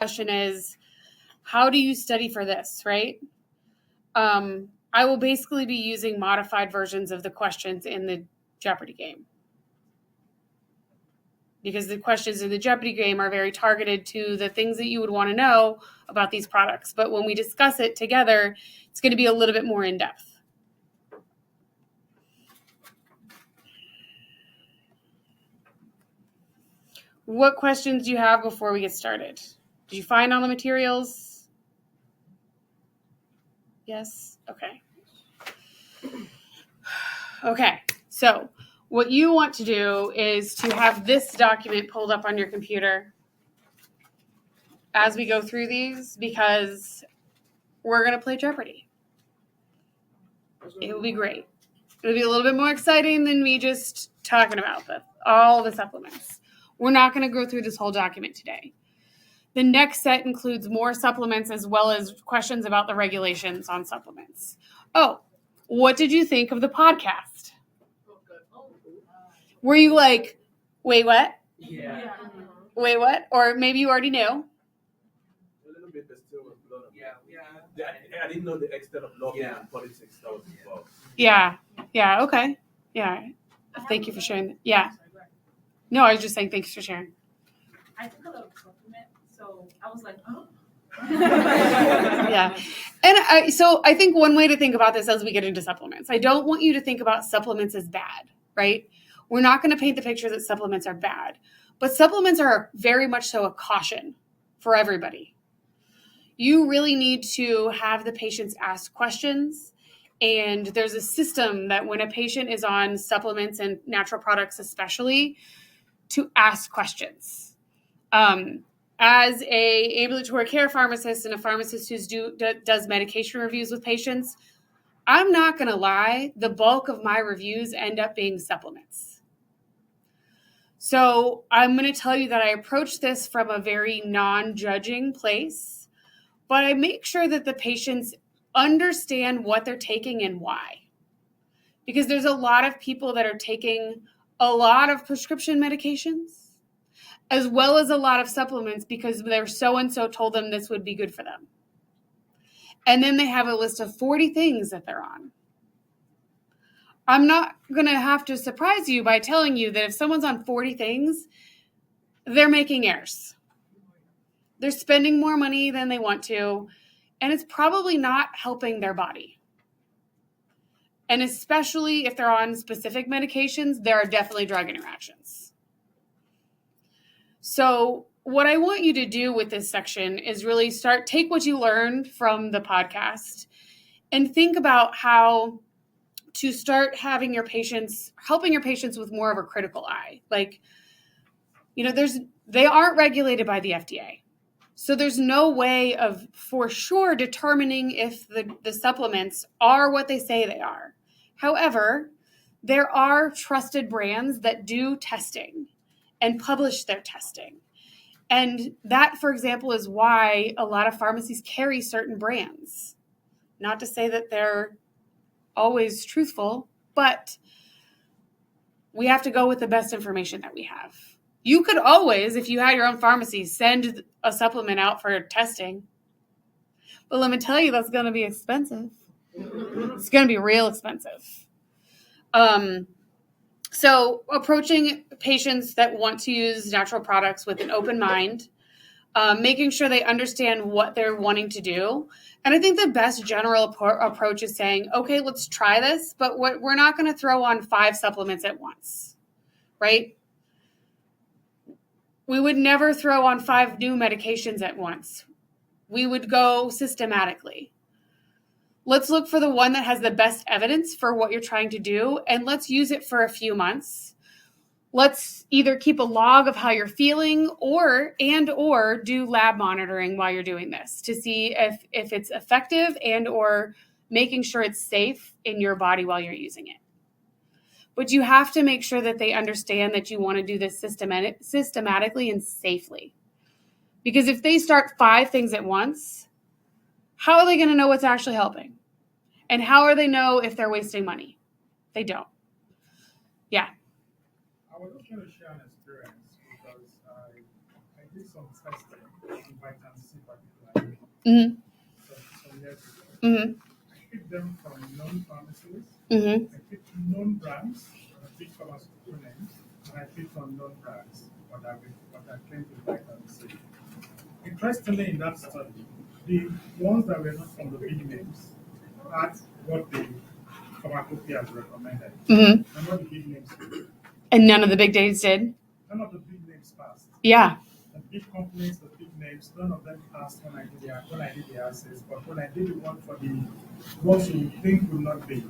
question is, how do you study for this, right? I will basically be using modified versions of the questions in the Jeopardy game, because the questions in the Jeopardy game are very targeted to the things that you would want to know about these products. But when we discuss it together, it's going to be a little bit more in depth. What questions do you have before we get started? Did you find all the materials? Yes? Okay. Okay, so what you want to do is to have this document pulled up on your computer as we go through these, because we're going to play Jeopardy. It will be great. It'll be a little bit more exciting than me just talking about all the supplements. We're not going to go through this whole document today. The next set includes more supplements as well as questions about the regulations on supplements. Oh, what did you think of the podcast? Were you like, wait, what? Yeah. Wait, what? Or maybe you already knew. A little bit, but still was blown up. Yeah. I didn't know the extent of lobbying and politics that was involved. Yeah. Okay. Yeah. Thank you for sharing. Yeah. No, I was just saying thanks for sharing. I took a little supplement, so I was like, oh. Yeah. And so I think one way to think about this as we get into supplements, I don't want you to think about supplements as bad, right? We're not going to paint the picture that supplements are bad, but supplements are very much so a caution for everybody. You really need to have the patients ask questions. And there's a system that when a patient is on supplements and natural products especially, to ask questions. As a ambulatory care pharmacist and a pharmacist who does medication reviews with patients, I'm not going to lie, the bulk of my reviews end up being supplements. So I'm going to tell you that I approach this from a very non-judging place, but I make sure that the patients understand what they're taking and why. Because there's a lot of people that are taking a lot of prescription medications, as well as a lot of supplements because their so-and-so told them this would be good for them. And then they have a list of 40 things that they're on. I'm not going to have to surprise you by telling you that if someone's on 40 things, they're making errors. They're spending more money than they want to, and it's probably not helping their body. And especially if they're on specific medications, there are definitely drug interactions. So what I want you to do with this section is really take what you learned from the podcast and think about how to start helping your patients with more of a critical eye. Like, they aren't regulated by the FDA. So there's no way of for sure determining if the supplements are what they say they are. However, there are trusted brands that do testing and publish their testing. And that, for example, is why a lot of pharmacies carry certain brands. Not to say that they're always truthful, but we have to go with the best information that we have. You could always, if you had your own pharmacy, send a supplement out for testing. But let me tell you, that's going to be expensive. It's going to be real expensive. So approaching patients that want to use natural products with an open mind, making sure they understand what they're wanting to do. And I think the best general approach is saying, okay, let's try this, but we're not going to throw on 5 supplements at once, right? We would never throw on 5 new medications at once. We would go systematically. Let's look for the one that has the best evidence for what you're trying to do, and let's use it for a few months. Let's either keep a log of how you're feeling or do lab monitoring while you're doing this to see if it's effective and or making sure it's safe in your body while you're using it. But you have to make sure that they understand that you want to do this systematically and safely. Because if they start 5 things at once, how are they going to know what's actually helping? And how are they know if they're wasting money? They don't. Yeah. I was just going to share an experience because I did some testing in vitamin C Mm-hmm. some years ago. Mm-hmm. I picked them from known pharmacies. Mm-hmm. I picked known brands, and I picked pharmaceutical names, and I picked unknown brands, but I claim to vitamin C. Interestingly, in that study, the ones that were not from the big names had what the pharmacopoeia has recommended. Mm-hmm. And what the big names did. And none of the big days did? None of the big names passed. Yeah. The big companies, the big names, none of them passed when I did the assays, but when I did the one for the ones you think would not be,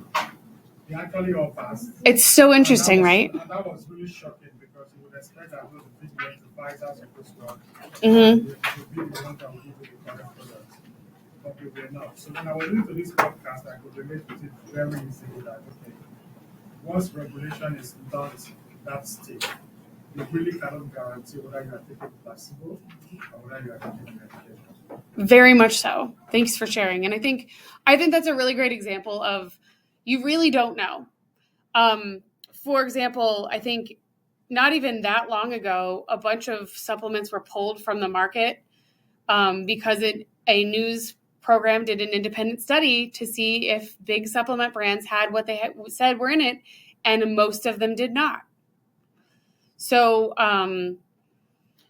they actually all passed. It's so interesting, right? And that was really shocking because you would expect that those big names, the Pfizer's of this world, Mm-hmm. would be the ones that would give you the correct products. But they were not. So when I was into this podcast, I could relate with it very easily that, okay, once regulation is not that stiff, you really cannot guarantee whether you are taking placebo or whether you are taking medication. Very much so. Thanks for sharing. And I think that's a really great example of you really don't know. For example, I think not even that long ago, a bunch of supplements were pulled from the market because a news program did an independent study to see if big supplement brands had what they had said were in it, and most of them did not. So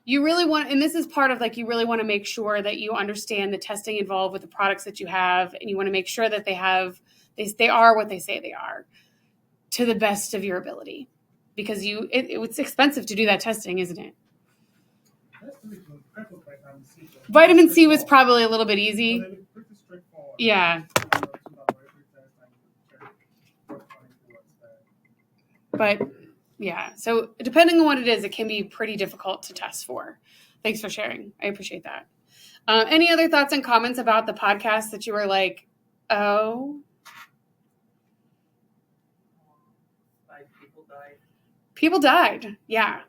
you really want, and this is part of like, you really want to make sure that you understand the testing involved with the products that you have, and you want to make sure that they are what they say they are to the best of your ability, because it's expensive to do that testing, isn't it? Vitamin C was probably a little bit easy. Pretty straightforward. Yeah. But yeah, so depending on what it is, it can be pretty difficult to test for. Thanks for sharing. I appreciate that. Any other thoughts and comments about the podcast that you were like, oh? Like people died. People died, yeah.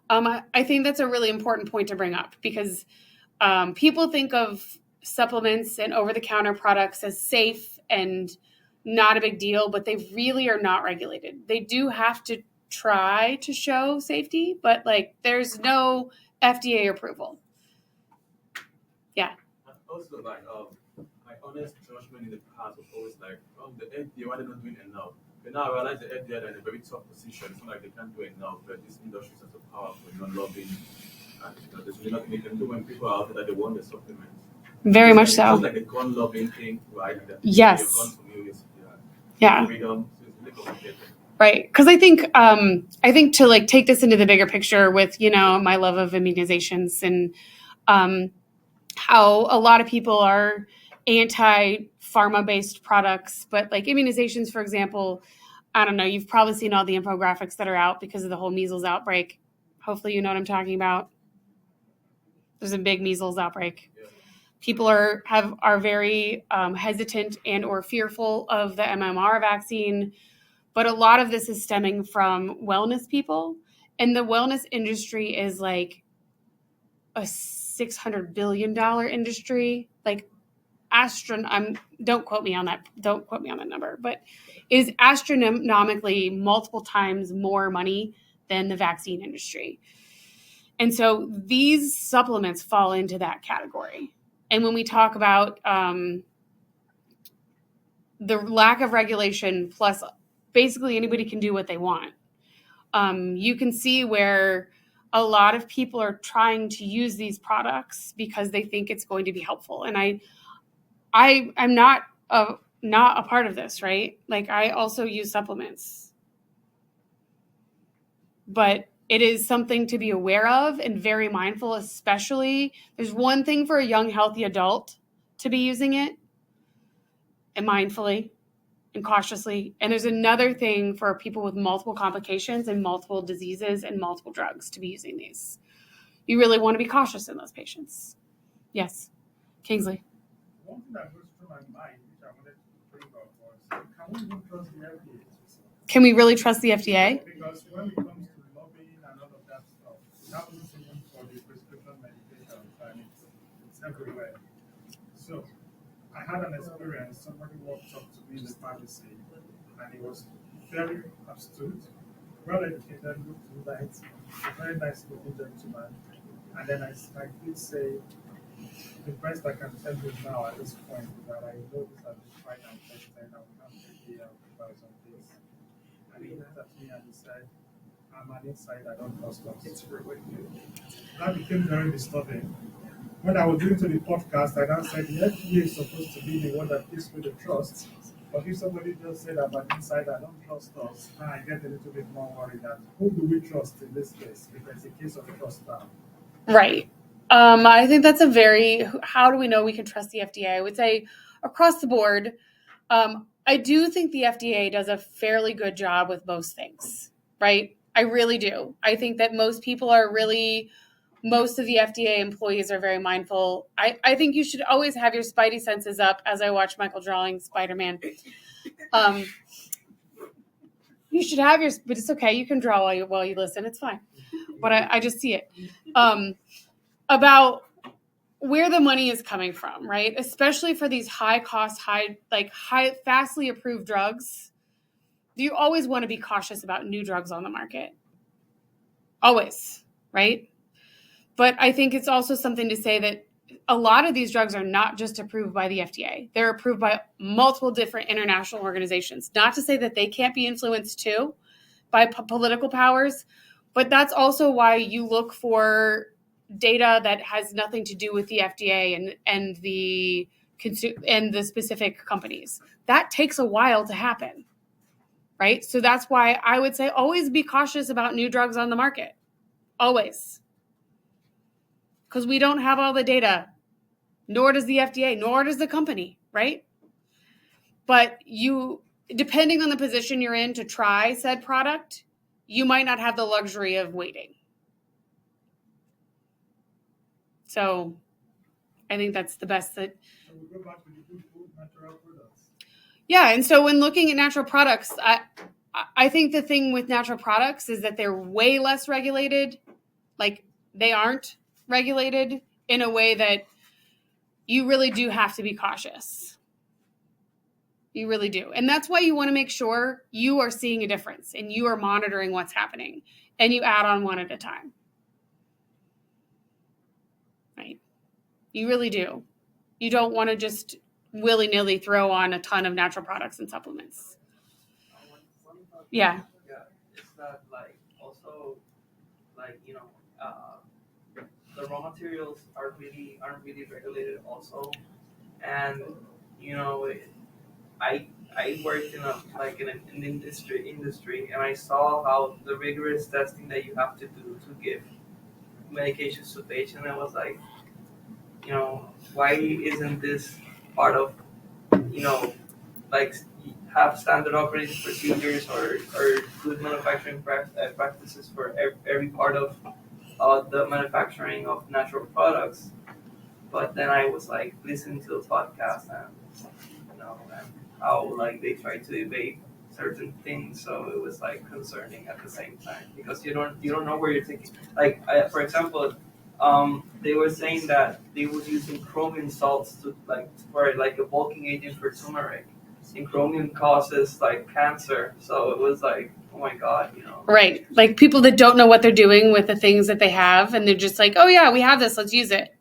I think that's a really important point to bring up, because people think of supplements and over-the-counter products as safe and not a big deal, but they really are not regulated. They do have to try to show safety, but like there's no FDA approval. Yeah. Also, like, my honest judgment in the past was always like, the FDA, why they're not doing enough? But now I realize the FDA are in a very tough position. It's not like they can't do enough, but these industries are so powerful, lobbying, and there's really nothing they can do when people are out there that they want the supplements. Very much so. It's like a gun lobbying thing, right? That yes. Your gun from you is, yeah. freedom. So it's really complicated. Right. Because I think to like take this into the bigger picture with, my love of immunizations and how a lot of people are anti-pharma based products, but like immunizations, for example, I don't know, you've probably seen all the infographics that are out because of the whole measles outbreak. Hopefully you know what I'm talking about. There's a big measles outbreak. Yeah. People are very hesitant and or fearful of the MMR vaccine. But a lot of this is stemming from wellness people. And the wellness industry is like a $600 billion industry. Like don't quote me on that. Don't quote me on that number. But it is astronomically multiple times more money than the vaccine industry. And so these supplements fall into that category. And when we talk about the lack of regulation plus basically anybody can do what they want. You can see where a lot of people are trying to use these products because they think it's going to be helpful. And I'm not a part of this, right? Like I also use supplements, but it is something to be aware of and very mindful, especially there's one thing for a young, healthy adult to be using it and mindfully and cautiously. And there's another thing for people with multiple complications and multiple diseases and multiple drugs to be using these. You really want to be cautious in those patients. Yes. Kingsley. One thing that goes through my mind, which I wanted to bring up, was can we even trust the FDA? Can we really trust the FDA? Because when it comes to lobbying and all of that stuff, it happens even for the prescription medication, and it's everywhere. So I had an experience, somebody walked up to me in the pharmacy, and he was very astute, well educated, looked nice, a very nice looking gentleman. And then I did say, the best I can tell you now at this point is that I know these are the final tests and I will have FDA advice on this. And he looked at me and he said, I'm an insider, I don't trust us. That became very disturbing. When I was doing to the podcast, I now said the FDA is supposed to be the one that gives me the trust. But if somebody just said I'm an insider, I don't trust us, now I get a little bit more worried that who do we trust in this case? Because it's a case of trust now. Right. I think that's how do we know we can trust the FDA? I would say across the board, I do think the FDA does a fairly good job with most things, right? I really do. I think that most of the FDA employees are very mindful. I think you should always have your spidey senses up as I watch Michael drawing Spider-Man. You should have but it's okay. You can draw while you listen. It's fine. But I just see it. About where the money is coming from, right? Especially for these high cost, fastly approved drugs. You always want to be cautious about new drugs on the market. Always, right? But I think it's also something to say that a lot of these drugs are not just approved by the FDA. They're approved by multiple different international organizations. Not to say that they can't be influenced too by political powers, but that's also why you look for data that has nothing to do with the FDA and the specific companies. That takes a while to happen, right? So that's why I would say always be cautious about new drugs on the market. Always. Because we don't have all the data, nor does the FDA, nor does the company, right? But depending on the position you're in to try said product, you might not have the luxury of waiting. So I think that's the best that. So we go back to the good food, natural products. Yeah, and so when looking at natural products, I think the thing with natural products is that they're way less regulated. Like they aren't regulated in a way that you really do have to be cautious. You really do. And that's why you want to make sure you are seeing a difference and you are monitoring what's happening and you add on one at a time. Right? You really do. You don't want to just willy-nilly throw on a ton of natural products and supplements. Yeah. Yeah, it's that also the raw materials aren't really regulated also, and I worked in an industry and I saw how the rigorous testing that you have to do to give medications to patients. I was like, why isn't this part of have standard operating procedures or good manufacturing practices for every part of the manufacturing of natural products? But then I was listening to the podcast and how they try to debate certain things, so it was concerning at the same time because you don't know where you're taking. For example, they were saying that they were using chromium salts to for a bulking agent for turmeric, and chromium causes cancer. So it was oh my god, Right, like people that don't know what they're doing with the things that they have, and they're just like, oh yeah, we have this, let's use it.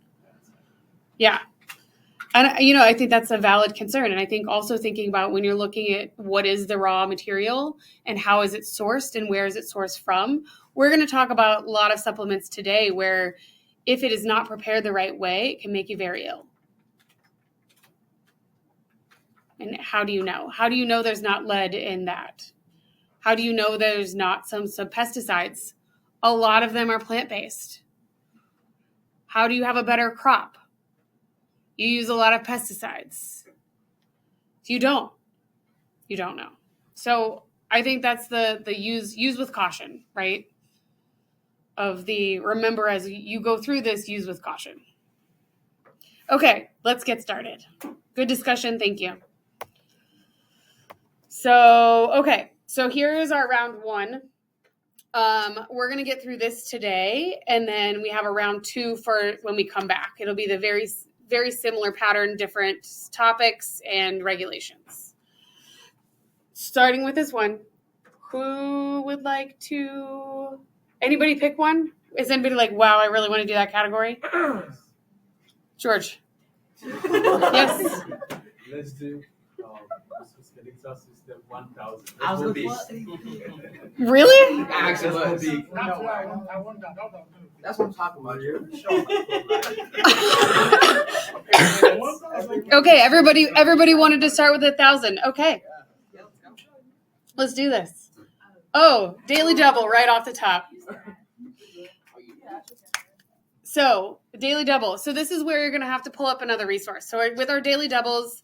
Yeah. And, I think that's a valid concern. And I think also thinking about when you're looking at what is the raw material and how is it sourced and where is it sourced from, we're going to talk about a lot of supplements today where if it is not prepared the right way, it can make you very ill. And how do you know? How do you know there's not lead in that? How do you know there's not some pesticides? A lot of them are plant-based. How do you have a better crop? You use a lot of pesticides. You don't know. So I think that's the use with caution, right? Remember as you go through this, use with caution. Okay, let's get started. Good discussion, thank you. So here is our round one. We're going to get through this today, and then we have a round two for when we come back. It'll be the very, very similar pattern, different topics and regulations. Starting with this one, who would like to, anybody pick one? Is anybody wow, I really want to do that category? George. Yes. Let's do skeletal system 1000. I was Let's go gonna big. Really? Actually, Let's go was. big. That's why I want that. That's what I'm talking about. You're Okay, everybody wanted to start with 1,000. Okay, let's do this. Oh, daily double right off the top. So, daily double. So this is where you're going to have to pull up another resource. So with our daily doubles,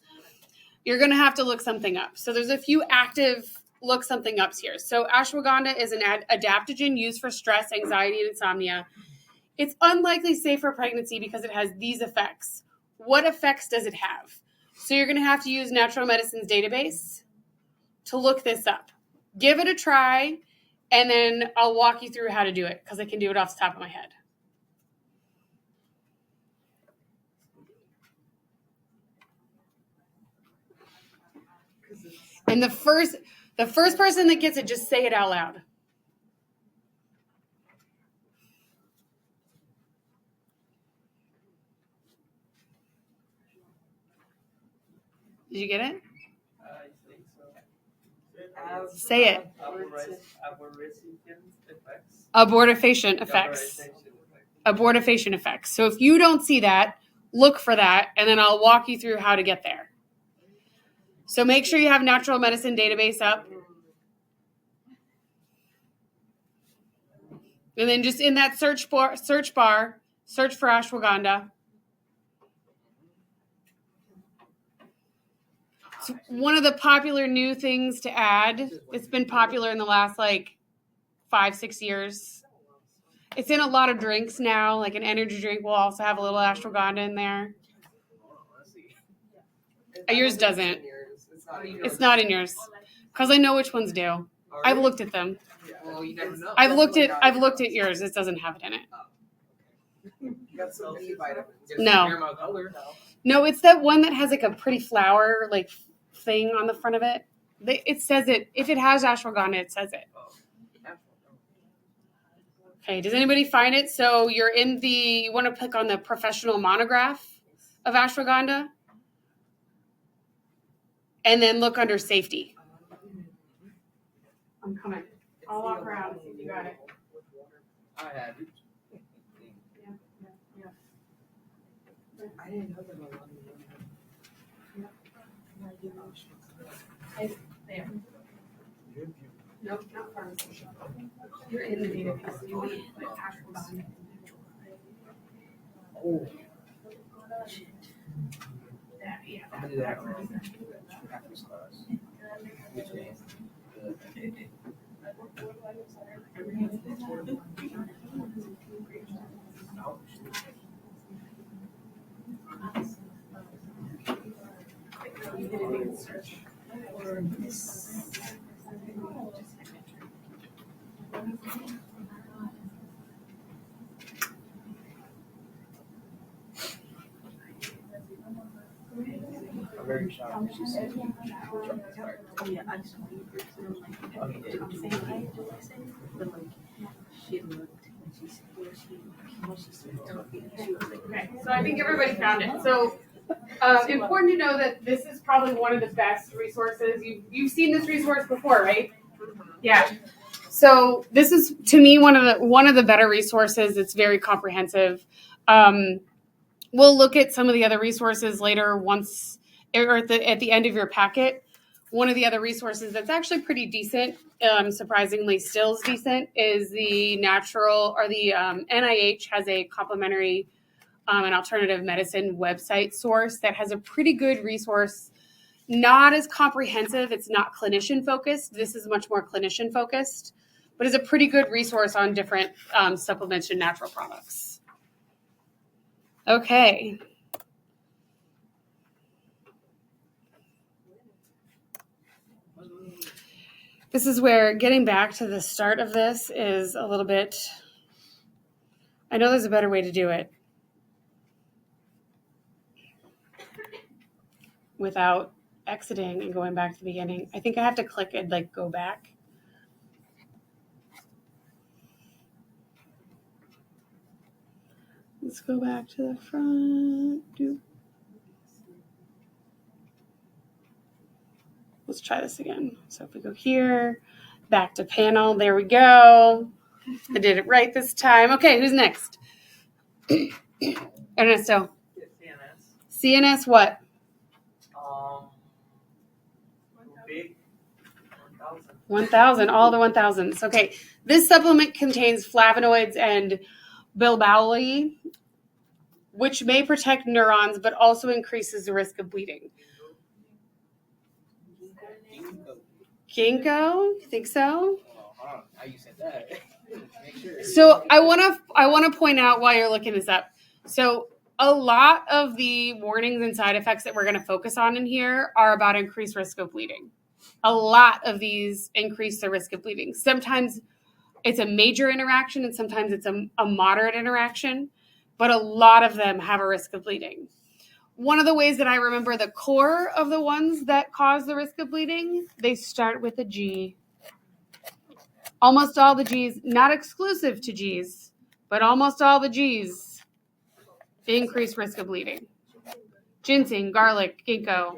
you're going to have to look something up. So there's a few active look something ups here. So ashwagandha is an adaptogen used for stress, anxiety, and insomnia. It's unlikely safe for pregnancy because it has these effects. What effects does it have? So you're going to have to use Natural Medicine's database to look this up. Give it a try, and then I'll walk you through how to do it because I can do it off the top of my head. And the first person that gets it, just say it out loud. Did you get it? I think so. Say it. Abortifacient Abortifacient effects. effects. Abortifacient effects. So if you don't see that, look for that, and then I'll walk you through how to get there. So make sure you have Natural Medicine database up. And then just in that search bar, search for ashwagandha. It's one of the popular new things to add. It's been popular in the last 5-6 years. It's in a lot of drinks now. Like an energy drink will also have a little ashwagandha in there. Yours doesn't. It's not in yours. Because I know which ones do. I've looked at them. Well, you never know. I've looked at yours. It doesn't have it in it. You got some B vitamins. No. No, it's that one that has a pretty flower thing on the front of it. It says it. If it has ashwagandha, it says it. Okay, does anybody find it? So you want to click on the professional monograph of ashwagandha. And then look under safety. I'm coming. I'll walk around. You got it. I have it. I didn't know that a lot of There. Nope, not pharmacy. You're in the database. You want to put ashwagandha. Oh. That, yeah. I'm gonna do that after this class. Which means I'm very shocked. She said, Yeah, I just want you to I'm saying but she looked and she said she started talking. She was like, Okay, so I think everybody found it. So important to know that this is probably one of the best resources. You've seen this resource before, right? Yeah. So this is, to me, one of the better resources. It's very comprehensive. We'll look at some of the other resources later once, or at the end of your packet. One of the other resources that's actually pretty decent, surprisingly still is decent, is the NIH has a complimentary an alternative medicine website source that has a pretty good resource. Not as comprehensive. It's not clinician focused. This is much more clinician focused, but it's a pretty good resource on different supplements and natural products. Okay. This is where getting back to the start of this is a little bit, I know there's a better way to do it without exiting and going back to the beginning. I think I have to click and go back. Let's go back to the front. Let's try this again. So if we go here, back to panel, there we go. I did it right this time. Okay, who's next? Ernesto. CNS. CNS what? Big 1000. 1,000, all the 1,000s. Okay, this supplement contains flavonoids and bilberry, which may protect neurons, but also increases the risk of bleeding. Ginkgo? You think so? Hold on. How you said that? Make sure. So I want to point out while you're looking this up. So a lot of the warnings and side effects that we're going to focus on in here are about increased risk of bleeding. A lot of these increase the risk of bleeding. Sometimes it's a major interaction and sometimes it's a moderate interaction, but a lot of them have a risk of bleeding. One of the ways that I remember the core of the ones that cause the risk of bleeding, they start with a G. Almost all the G's, not exclusive to G's, but almost all the G's increase risk of bleeding. Ginseng, garlic, ginkgo,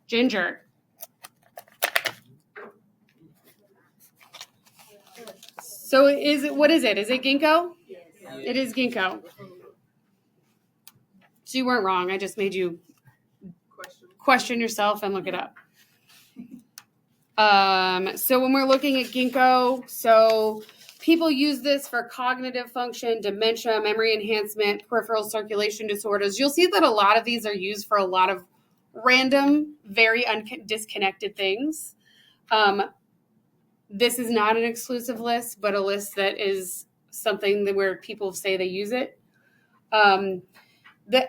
ginger. So what is it? Is it ginkgo? Yes. It is ginkgo. So you weren't wrong. I just made you question yourself and look it up. So when we're looking at ginkgo, so people use this for cognitive function, dementia, memory enhancement, peripheral circulation disorders. You'll see that a lot of these are used for a lot of random, very disconnected things. This is not an exclusive list, but a list that is something that where people say they use it.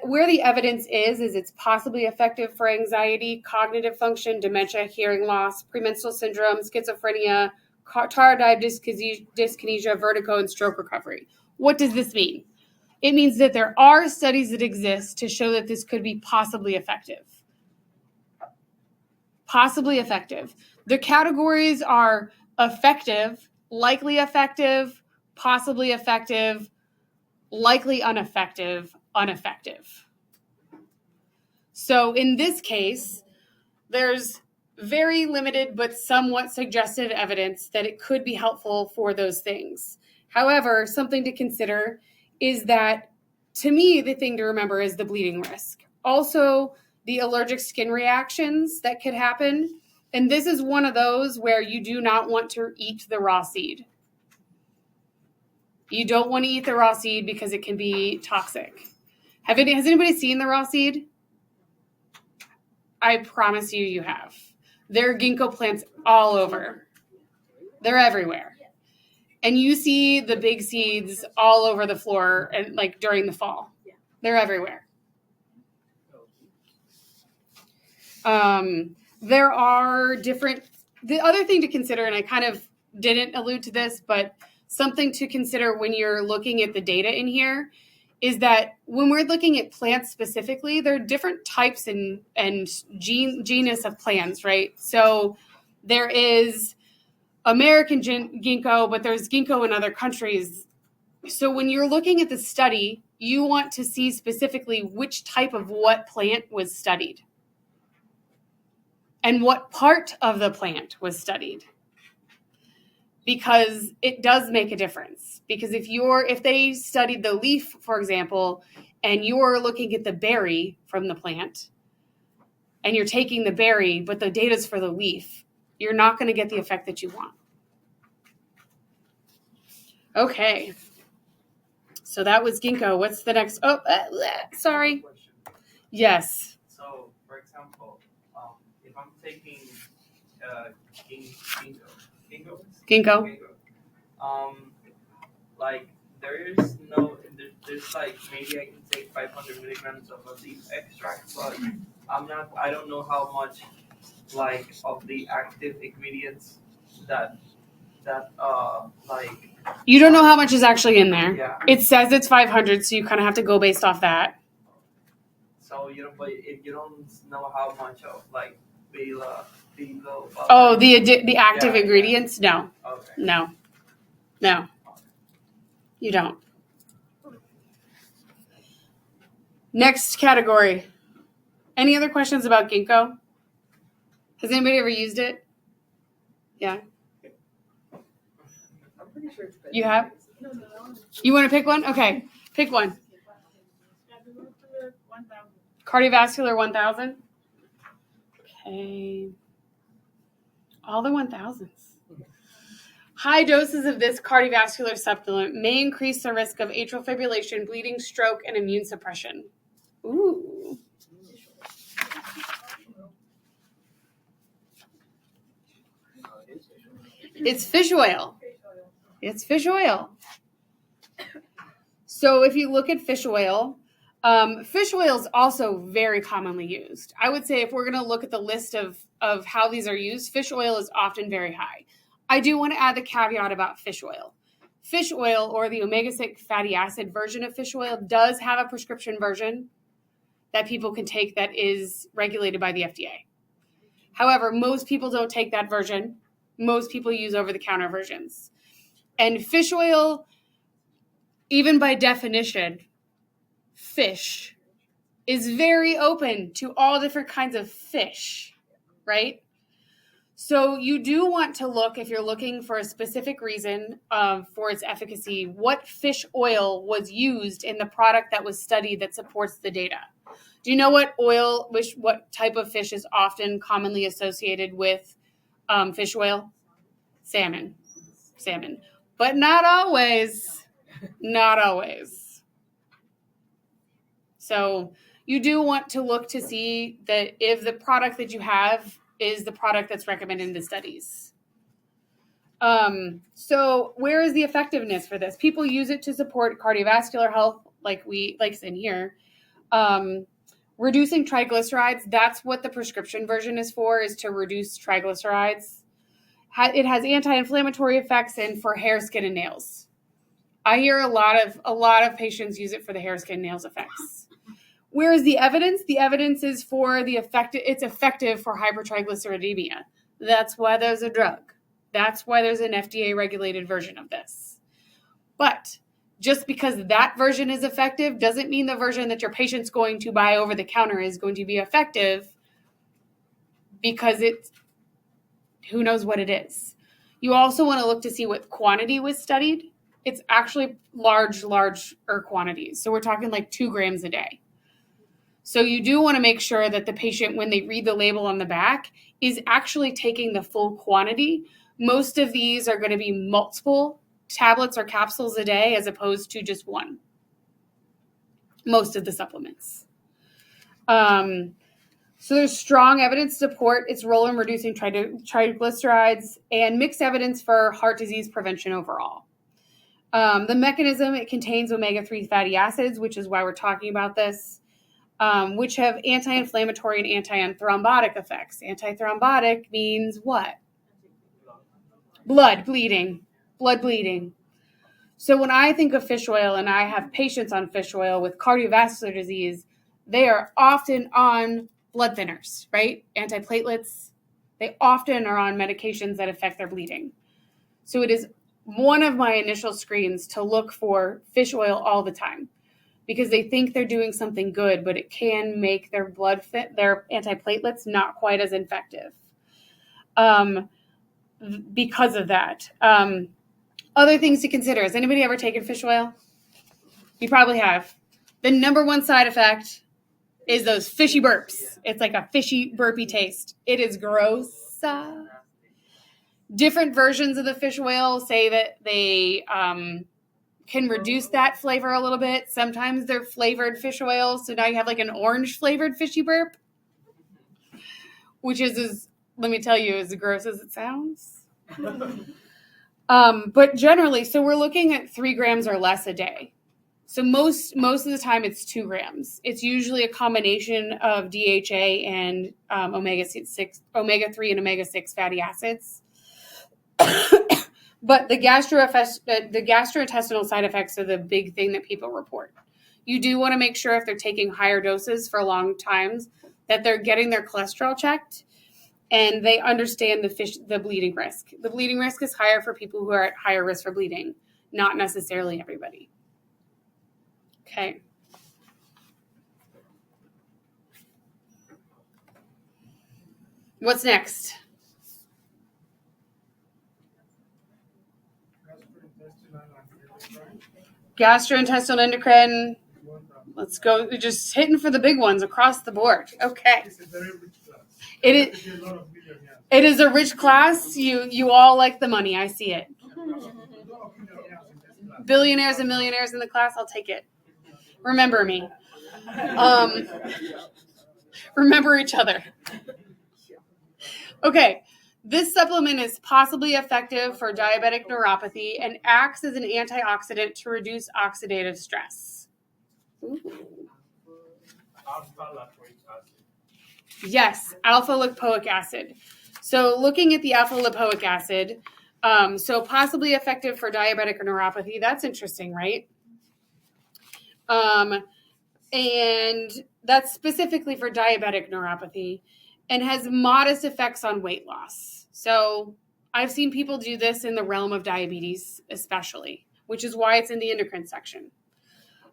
Where the evidence is it's possibly effective for anxiety, cognitive function, dementia, hearing loss, premenstrual syndrome, schizophrenia, tardive dyskinesia, vertigo, and stroke recovery. What does this mean? It means that there are studies that exist to show that this could be possibly effective. Possibly effective. The categories are effective, likely effective, possibly effective, likely ineffective, ineffective. So in this case, there's very limited but somewhat suggestive evidence that it could be helpful for those things. However, something to consider is that, to me, the thing to remember is the bleeding risk. Also, the allergic skin reactions that could happen. And this is one of those where you do not want to eat the raw seed. You don't want to eat the raw seed because it can be toxic. Has anybody seen the raw seed? I promise you have. There are ginkgo plants all over. They're everywhere. And you see the big seeds all over the floor and like during the fall. They're everywhere. There are different, the other thing to consider, and I kind of didn't allude to this, but something to consider when you're looking at the data in here is that when we're looking at plants specifically, there are different types and genus of plants, right? So there is American ginkgo, but there's ginkgo in other countries. So when you're looking at the study, you want to see specifically which type of what plant was studied and what part of the plant was studied. Because it does make a difference. Because if they studied the leaf, for example, and you're looking at the berry from the plant, and you're taking the berry, but the data's for the leaf, you're not going to get the effect that you want. Okay. So that was ginkgo. What's the next? Oh, sorry. Question. Yes. So, for example, if I'm taking ginkgo, like there's like maybe I can take 500 milligrams of a leaf extract, but I don't know how much like of the active ingredients that like. You don't know how much is actually in there. Yeah. It says it's 500, so you kind of have to go based off that. So but if you don't know how much of like below. Oh, the active ingredients? No. Okay. No. You don't. Next category. Any other questions about ginkgo? Has anybody ever used it? Yeah. I'm pretty sure it's better. You have? No, You want to pick one? Okay. Pick one. Cardiovascular 1000. Okay. All the 1000s. High doses of this cardiovascular supplement may increase the risk of atrial fibrillation, bleeding, stroke, and immune suppression. Ooh. It's fish oil. It's fish oil. So if you look at fish oil is also very commonly used. I would say if we're going to look at the list of how these are used, fish oil is often very high. I do want to add the caveat about fish oil. Fish oil, or the omega-6 fatty acid version of fish oil, does have a prescription version that people can take that is regulated by the FDA. However, most people don't take that version. Most people use over-the-counter versions. And fish oil, even by definition, fish is very open to all different kinds of fish, right? So you do want to look, if you're looking for a specific reason for its efficacy, what fish oil was used in the product that was studied that supports the data. Do you know what type of fish is often commonly associated with fish oil? Salmon. But not always. Not always. So you do want to look to see that if the product that you have is the product that's recommended in the studies. So where is the effectiveness for this? People use it to support cardiovascular health, like it's in here. Reducing triglycerides, that's what the prescription version is for, is to reduce triglycerides. It has anti-inflammatory effects and for hair, skin, and nails. I hear a lot of patients use it for the hair, skin, nails effects. Where is the evidence? The evidence is for it's effective for hypertriglyceridemia. That's why there's a drug. That's why there's an FDA-regulated version of this. But just because that version is effective doesn't mean the version that your patient's going to buy over the counter is going to be effective, because who knows what it is. You also want to look to see what quantity was studied. It's actually larger quantities. So we're talking like 2 grams a day. So you do want to make sure that the patient, when they read the label on the back, is actually taking the full quantity. Most of these are going to be multiple tablets or capsules a day as opposed to just one. Most of the supplements. So there's strong evidence to support its role in reducing triglycerides and mixed evidence for heart disease prevention overall. The mechanism, it contains omega-3 fatty acids, which is why we're talking about this, which have anti-inflammatory and anti-thrombotic effects. Anti-thrombotic means what? Blood bleeding. So when I think of fish oil and I have patients on fish oil with cardiovascular disease, they are often on blood thinners, right? Antiplatelets. They often are on medications that affect their bleeding. So it is one of my initial screens to look for fish oil all the time, because they think they're doing something good, but it can make their their antiplatelets not quite as effective. Because of that. Other things to consider. Has anybody ever taken fish oil? You probably have. The number one side effect is those fishy burps. It's like a fishy burpy taste. It is gross. Different versions of the fish oil say that they can reduce that flavor a little bit. Sometimes they're flavored fish oil, so now you have like an orange flavored fishy burp, which is, let me tell you, as gross as it sounds. But generally, so we're looking at 3 grams or less a day. So most of the time it's 2 grams. It's usually a combination of DHA and omega-3 and omega-6 fatty acids. But the gastrointestinal side effects are the big thing that people report. You do want to make sure if they're taking higher doses for long times that they're getting their cholesterol checked and they understand the bleeding risk. The bleeding risk is higher for people who are at higher risk for bleeding, not necessarily everybody. Okay. What's next? Gastrointestinal endocrine. Let's go. We're just hitting for the big ones across the board. Okay. It's a very rich class. It is. There's a lot of millionaires. It is a rich class. You all like the money. I see it. A lot of millionaires in this class. Billionaires and millionaires in the class. I'll take it. Remember me. Remember each other. Okay. This supplement is possibly effective for diabetic neuropathy and acts as an antioxidant to reduce oxidative stress. Ooh. Alpha-lipoic acid. Yes, alpha-lipoic acid. So looking at the alpha-lipoic acid, so possibly effective for diabetic neuropathy. That's interesting, right? And that's specifically for diabetic neuropathy and has modest effects on weight loss. So I've seen people do this in the realm of diabetes, especially, which is why it's in the endocrine section.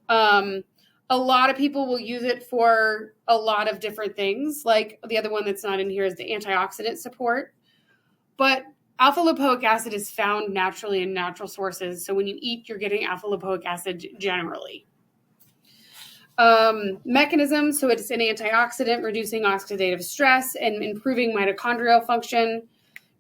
A lot of people will use it for a lot of different things. Like the other one that's not in here is the antioxidant support. But alpha-lipoic acid is found naturally in natural sources. So when you eat, you're getting alpha-lipoic acid generally. Mechanism, so it's an antioxidant, reducing oxidative stress and improving mitochondrial function.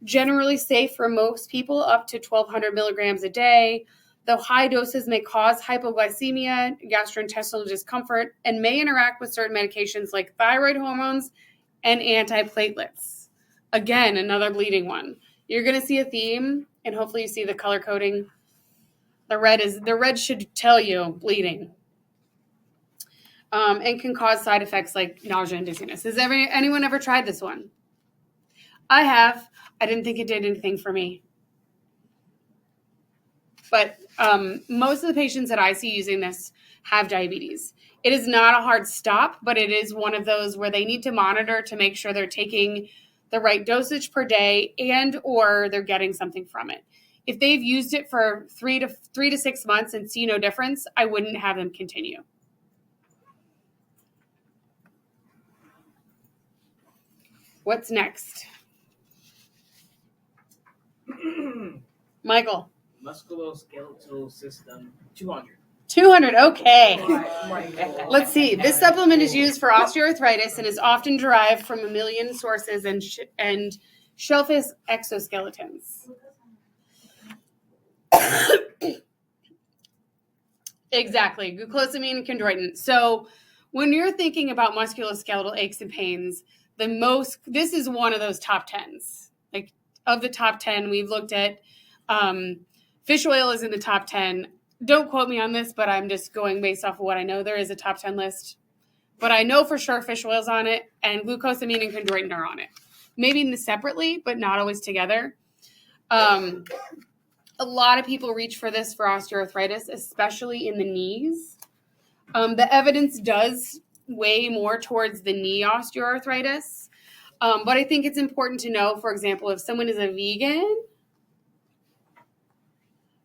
Generally safe for most people, up to 1,200 milligrams a day, though high doses may cause hypoglycemia, gastrointestinal discomfort, and may interact with certain medications like thyroid hormones and antiplatelets. Again, another bleeding one. You're going to see a theme, and hopefully you see the color coding. The red should tell you bleeding. And can cause side effects like nausea and dizziness. Has anyone ever tried this one? I have. I didn't think it did anything for me. But most of the patients that I see using this have diabetes. It is not a hard stop, but it is one of those where they need to monitor to make sure they're taking the right dosage per day and or they're getting something from it. If they've used it for 3 to 6 months and see no difference, I wouldn't have them continue. What's next? Michael. Musculoskeletal system 200. 200, okay. Let's see. This supplement is used for osteoarthritis and is often derived from mammalian sources and shellfish exoskeletons. Exactly, glucosamine and chondroitin. So when you're thinking about musculoskeletal aches and pains, this is one of those top 10s. Like of the top 10, we've looked at fish oil is in the top 10. Don't quote me on this, but I'm just going based off of what I know. There is a top 10 list, but I know for sure fish oil's on it and glucosamine and chondroitin are on it. Maybe separately, but not always together. A lot of people reach for this for osteoarthritis, especially in the knees. The evidence does weigh more towards the knee osteoarthritis. But I think it's important to know, for example, if someone is a vegan,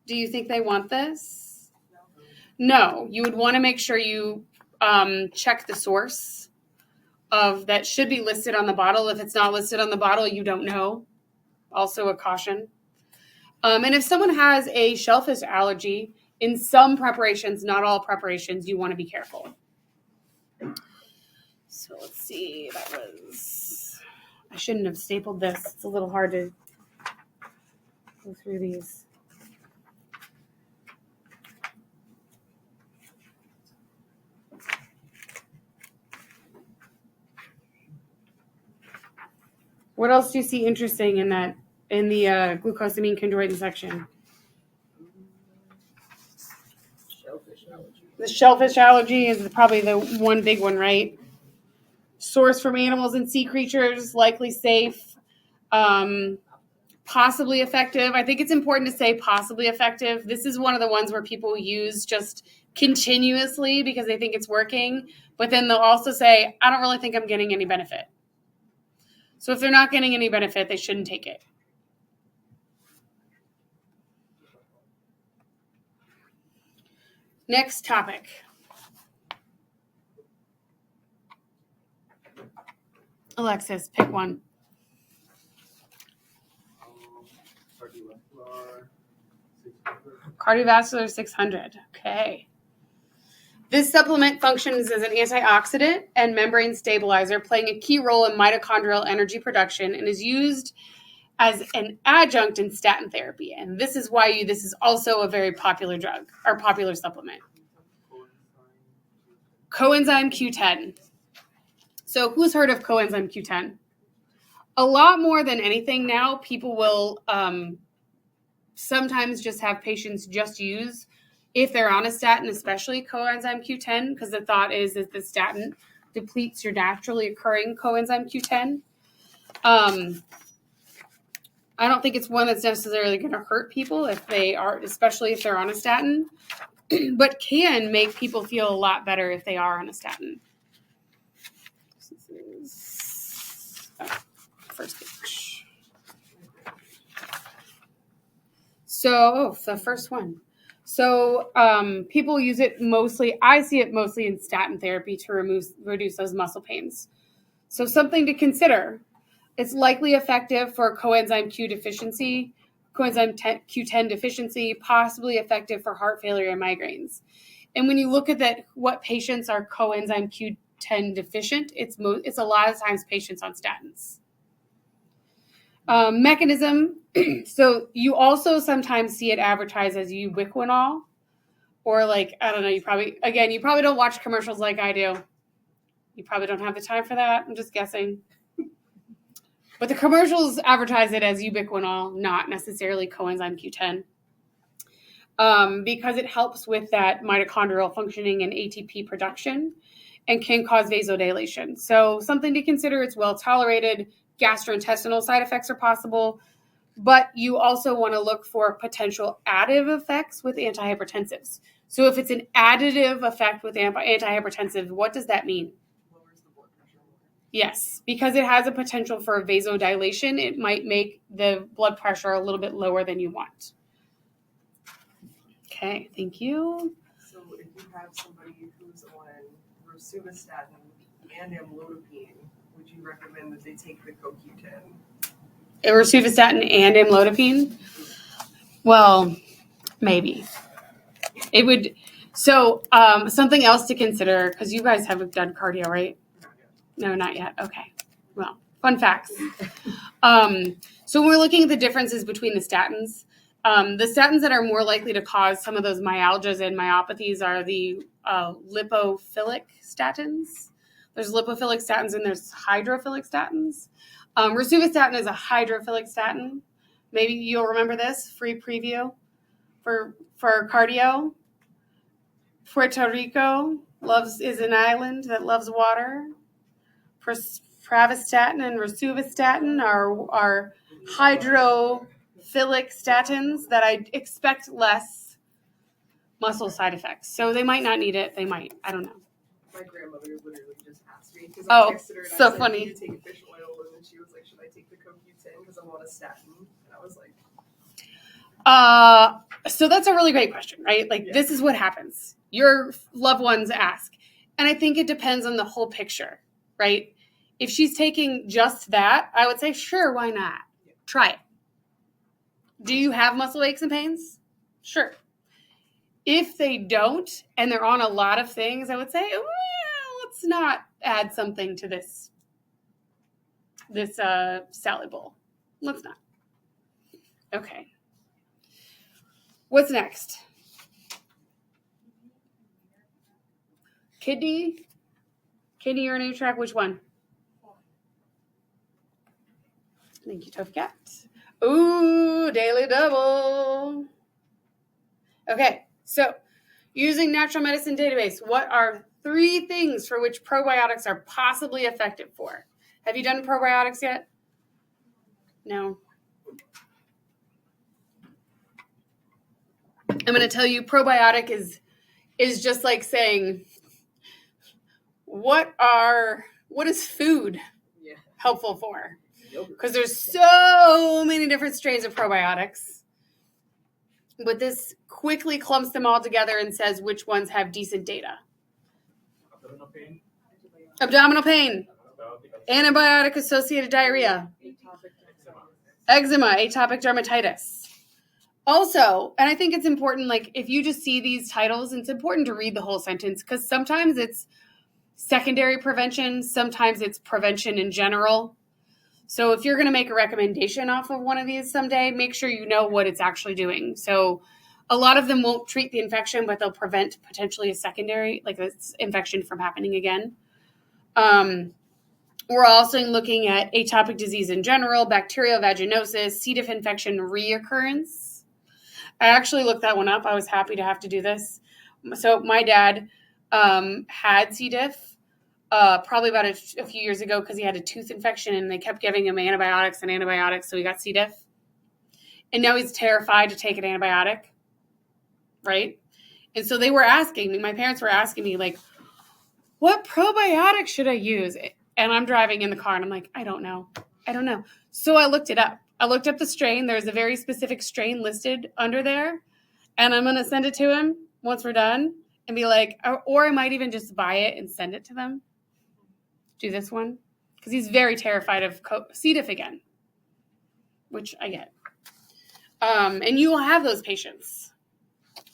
do you think they want this? No, you would want to make sure you check the source of that should be listed on the bottle. If it's not listed on the bottle, you don't know. Also a caution. And if someone has a shellfish allergy, in some preparations, not all preparations, you want to be careful. So let's see, I shouldn't have stapled this. It's a little hard to go through these. What else do you see interesting in the glucosamine chondroitin section? Shellfish allergy. The shellfish allergy is probably the one big one, right? Source from animals and sea creatures, likely safe, possibly effective. I think it's important to say possibly effective. This is one of the ones where people use just continuously because they think it's working, but then they'll also say, I don't really think I'm getting any benefit. So if they're not getting any benefit, they shouldn't take it. Next topic. Alexis, pick one. Cardiovascular 600. Okay. This supplement functions as an antioxidant and membrane stabilizer, playing a key role in mitochondrial energy production and is used as an adjunct in statin therapy. And this is why this is also a very popular drug or popular supplement. Coenzyme Q10. So who's heard of coenzyme Q10? A lot more than anything now, people will sometimes just have patients just use, if they're on a statin, especially coenzyme Q10, because the thought is that the statin depletes your naturally occurring coenzyme Q10. I don't think it's one that's necessarily going to hurt people if they are, especially if they're on a statin, but can make people feel a lot better if they are on a statin. First page. So, the first one. So, people use it mostly, I see it mostly in statin therapy to reduce those muscle pains. So, something to consider. It's likely effective for coenzyme Q deficiency, coenzyme Q10 deficiency, possibly effective for heart failure and migraines. And when you look at that, what patients are coenzyme Q10 deficient, it's a lot of times patients on statins. Mechanism. So you also sometimes see it advertised as ubiquinol, or like, I don't know, you probably don't watch commercials like I do. You probably don't have the time for that. I'm just guessing. But the commercials advertise it as ubiquinol, not necessarily coenzyme Q10, because it helps with that mitochondrial functioning and ATP production and can cause vasodilation. So something to consider. It's well tolerated. Gastrointestinal side effects are possible, but you also want to look for potential additive effects with antihypertensives. So if it's an additive effect with antihypertensive, what does that mean? Yes, because it has a potential for vasodilation, it might make the blood pressure a little bit lower than you want. Okay, thank you. So if you have somebody who's on rosuvastatin and amlodipine, would you recommend that they take the CoQ10? Rosuvastatin and amlodipine? Well, maybe. It would. So something else to consider, because you guys haven't done cardio, right? No, not yet. Okay. Well, fun facts. So when we're looking at the differences between the statins that are more likely to cause some of those myalgias and myopathies are the lipophilic statins. There's lipophilic statins and there's hydrophilic statins. Rosuvastatin is a hydrophilic statin. Maybe you'll remember this, free preview for cardio. Puerto Rico is an island that loves water. Pravastatin and rosuvastatin are hydrophilic statins that I expect less muscle side effects. So they might not need it. They might. I don't know. My grandmother literally just asked me because I texted her and so I said, funny. "Do you take fish oil?" And then she was like, "Should I take the CoQ10 because I'm on a statin?" And I was like, So that's a really great question, right? Like, This is what happens. Your loved ones ask. And I think it depends on the whole picture, right? If she's taking just that, I would say, sure, why not? Try it. Do you have muscle aches and pains? Sure. If they don't, and they're on a lot of things, I would say, well, let's not add something to this salad bowl. Let's not. Okay. What's next? Kidney urinary tract, which one? Thank you, Tough Cat. Ooh, daily double. Okay, so using natural medicine database, what are 3 things for which probiotics are possibly effective for? Have you done probiotics yet? No. I'm going to tell you probiotic is just like saying, what is food helpful for? Because there's so many different strains of probiotics. But this quickly clumps them all together and says which ones have decent data. Abdominal pain. Antibiotic-associated diarrhea. Eczema, atopic dermatitis. Also, and I think it's important, like if you just see these titles, it's important to read the whole sentence because sometimes it's secondary prevention, sometimes it's prevention in general. So if you're going to make a recommendation off of one of these someday, make sure you know what it's actually doing. So a lot of them won't treat the infection, but they'll prevent potentially a secondary, like this infection from happening again. We're also looking at atopic disease in general, bacterial vaginosis, C. diff infection reoccurrence. I actually looked that one up. I was happy to have to do this. So my dad had C. diff probably about a few years ago because he had a tooth infection and they kept giving him antibiotics, so he got C. diff. And now he's terrified to take an antibiotic, right? And so they were asking me, my parents were asking me, like, what probiotic should I use? And I'm driving in the car and I'm like, I don't know. So I looked it up. I looked up the strain. There's a very specific strain listed under there. And I'm going to send it to him once we're done and be like, or I might even just buy it and send it to them. Do this one. Because he's very terrified of C. diff again, which I get. And you will have those patients.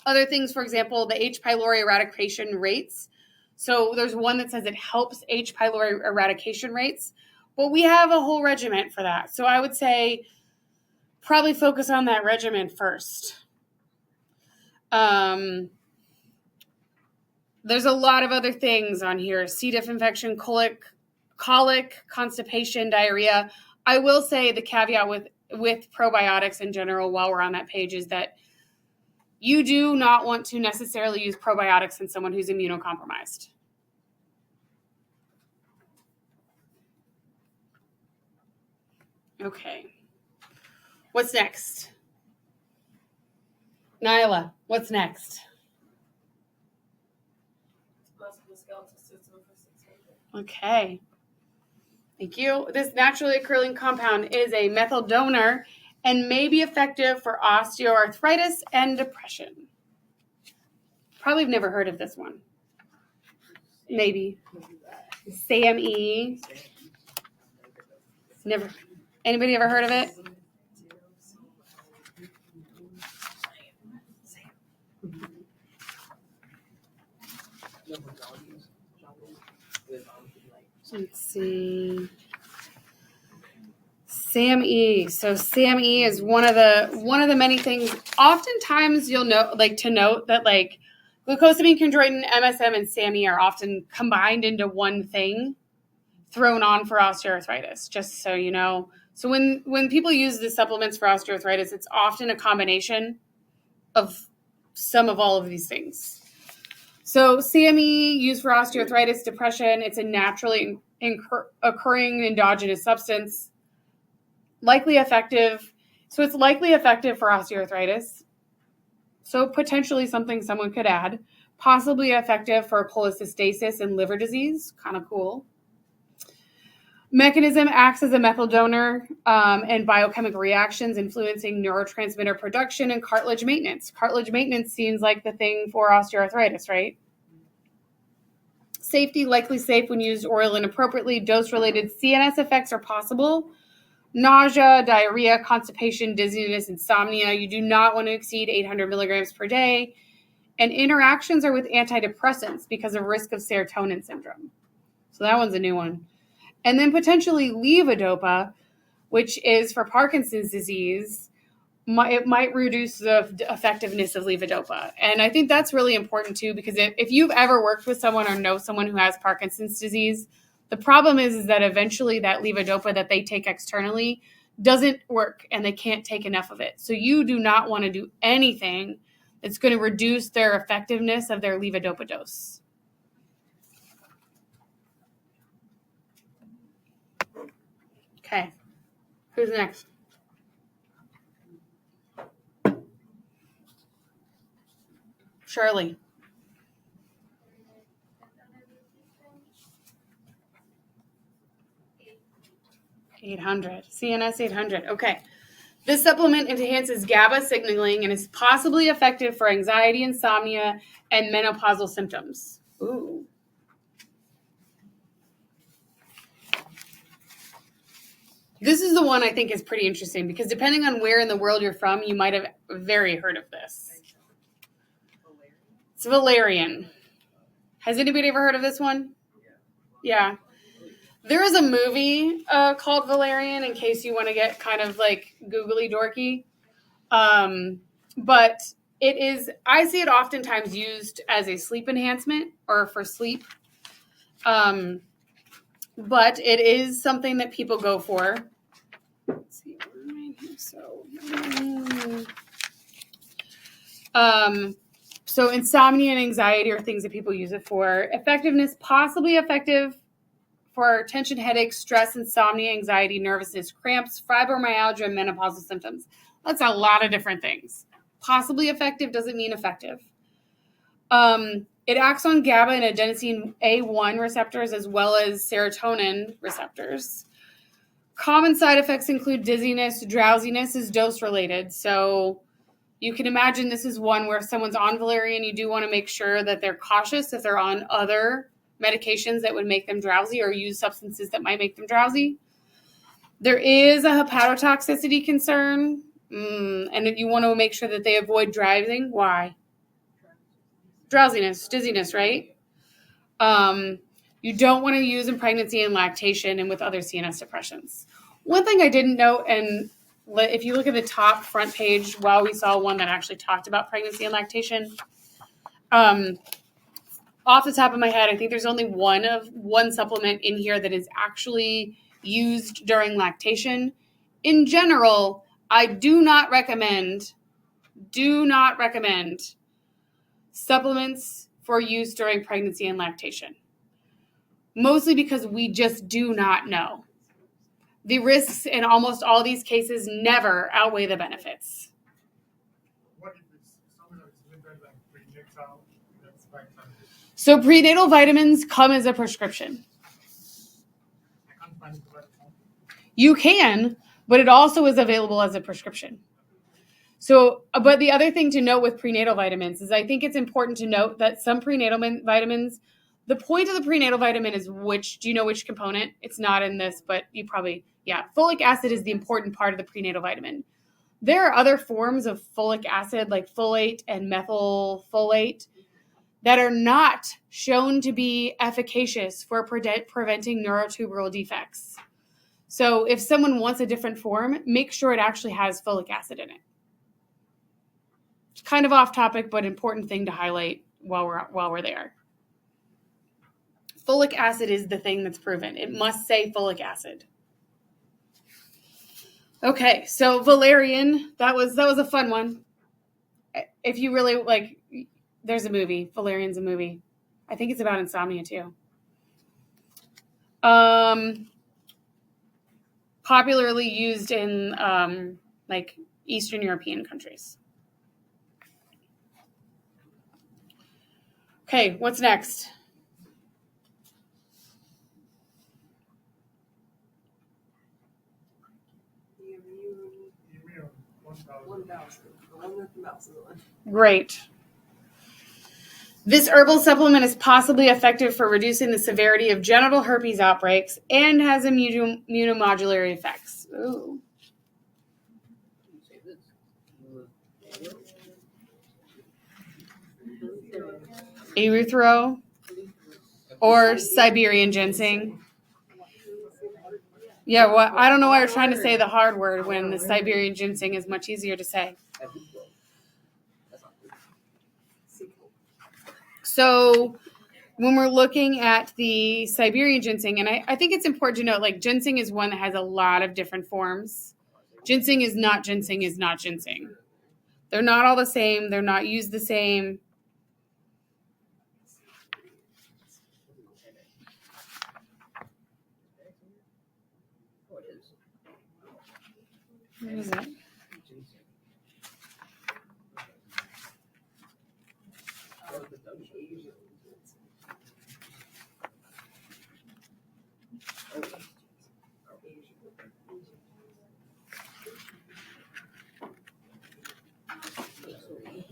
Other things, for example, the H. pylori eradication rates. So there's one that says it helps H. pylori eradication rates. But we have a whole regimen for that. So I would say probably focus on that regimen first. There's a lot of other things on here. C. diff infection, colic, constipation, diarrhea. I will say the caveat with probiotics in general while we're on that page is that you do not want to necessarily use probiotics in someone who's immunocompromised. Okay. What's next? Nyla, what's next? Musculoskeletal system for 600. Okay. Thank you. This naturally occurring compound is a methyl donor and may be effective for osteoarthritis and depression. Probably have never heard of this one. Maybe. SAMe. Never. Anybody ever heard of it? Let's see. SAMe. So SAMe is one of the many things. Oftentimes you'll know, like, to note that like glucosamine, chondroitin, MSM, and SAMe are often combined into one thing, thrown on for osteoarthritis. Just so you know. So when people use the supplements for osteoarthritis, it's often a combination of some of all of these things. So SAMe used for osteoarthritis, depression, it's a naturally occurring endogenous substance, likely effective. So it's likely effective for osteoarthritis. So potentially something someone could add. Possibly effective for cholecystitis and liver disease. Kind of cool. Mechanism acts as a methyl donor and biochemical reactions influencing neurotransmitter production and cartilage maintenance. Cartilage maintenance seems like the thing for osteoarthritis, right? Safety, likely safe when used orally and appropriately. Dose-related CNS effects are possible. Nausea, diarrhea, constipation, dizziness, insomnia. You do not want to exceed 800 milligrams per day. And interactions are with antidepressants because of risk of serotonin syndrome. So that one's a new one. And then potentially levodopa, which is for Parkinson's disease. It might reduce the effectiveness of levodopa. And I think that's really important too, because if you've ever worked with someone or know someone who has Parkinson's disease, the problem is that eventually that levodopa that they take externally doesn't work and they can't take enough of it. So you do not want to do anything that's going to reduce their effectiveness of their levodopa dose. Okay, who's next? Shirley. CNS 800. Okay. This supplement enhances GABA signaling and is possibly effective for anxiety, insomnia, and menopausal symptoms. Ooh. This is the one I think is pretty interesting because depending on where in the world you're from, you might have very heard of this. It's valerian. Has anybody ever heard of this one? Yeah. There is a movie called Valerian in case you want to get kind of like googly dorky. But it is, I see it oftentimes used as a sleep enhancement or for sleep. But it is something that people go for. Let's see, where am I here? So insomnia and anxiety are things that people use it for. Effectiveness, possibly effective for tension, headaches, stress, insomnia, anxiety, nervousness, cramps, fibromyalgia, and menopausal symptoms. That's a lot of different things. Possibly effective doesn't mean effective. It acts on GABA and adenosine A1 receptors as well as serotonin receptors. Common side effects include dizziness, drowsiness is dose related. So you can imagine this is one where if someone's on valerian, you do want to make sure that they're cautious if they're on other medications that would make them drowsy or use substances that might make them drowsy. There is a hepatotoxicity concern, and you want to make sure that they avoid driving. Why? Drowsiness, dizziness, right? You don't want to use in pregnancy and lactation and with other CNS depressions. One thing I didn't note, and if you look at the top front page, while we saw one that actually talked about pregnancy and lactation, off the top of my head, I think there's only one supplement in here that is actually used during lactation. In general, I do not recommend supplements for use during pregnancy and lactation. Mostly because we just do not know. The risks in almost all these cases never outweigh the benefits. What if it's something that's labeled like prenatal? That's vitamin. So prenatal vitamins come as a prescription. I can't find it right now. You can, but it also is available as a prescription. So, but the other thing to note with prenatal vitamins is I think it's important to note that some prenatal vitamins, the point of the prenatal vitamin is do you know which component? It's not in this, but you probably, folic acid is the important part of the prenatal vitamin. There are other forms of folic acid like folate and methylfolate that are not shown to be efficacious for preventing neurotuberal defects. So if someone wants a different form, make sure it actually has folic acid in it. It's kind of off topic, but important thing to highlight while we're there. Folic acid is the thing that's proven. It must say folic acid. Okay, so valerian, that was a fun one. If you really like, there's a movie. Valerian's a movie. I think it's about insomnia too. Popularly used in like Eastern European countries. Okay, what's next? Immune 1000. The one with the mouse is on. Great. This herbal supplement is possibly effective for reducing the severity of genital herpes outbreaks and has immunomodulatory effects. Ooh. Erythro or Siberian ginseng. Yeah, well, I don't know why you're trying to say the hard word when the Siberian ginseng is much easier to say. So when we're looking at the Siberian ginseng, and I think it's important to note, like ginseng is one that has a lot of different forms. Ginseng is not ginseng. They're not all the same. They're not used the same. What is it?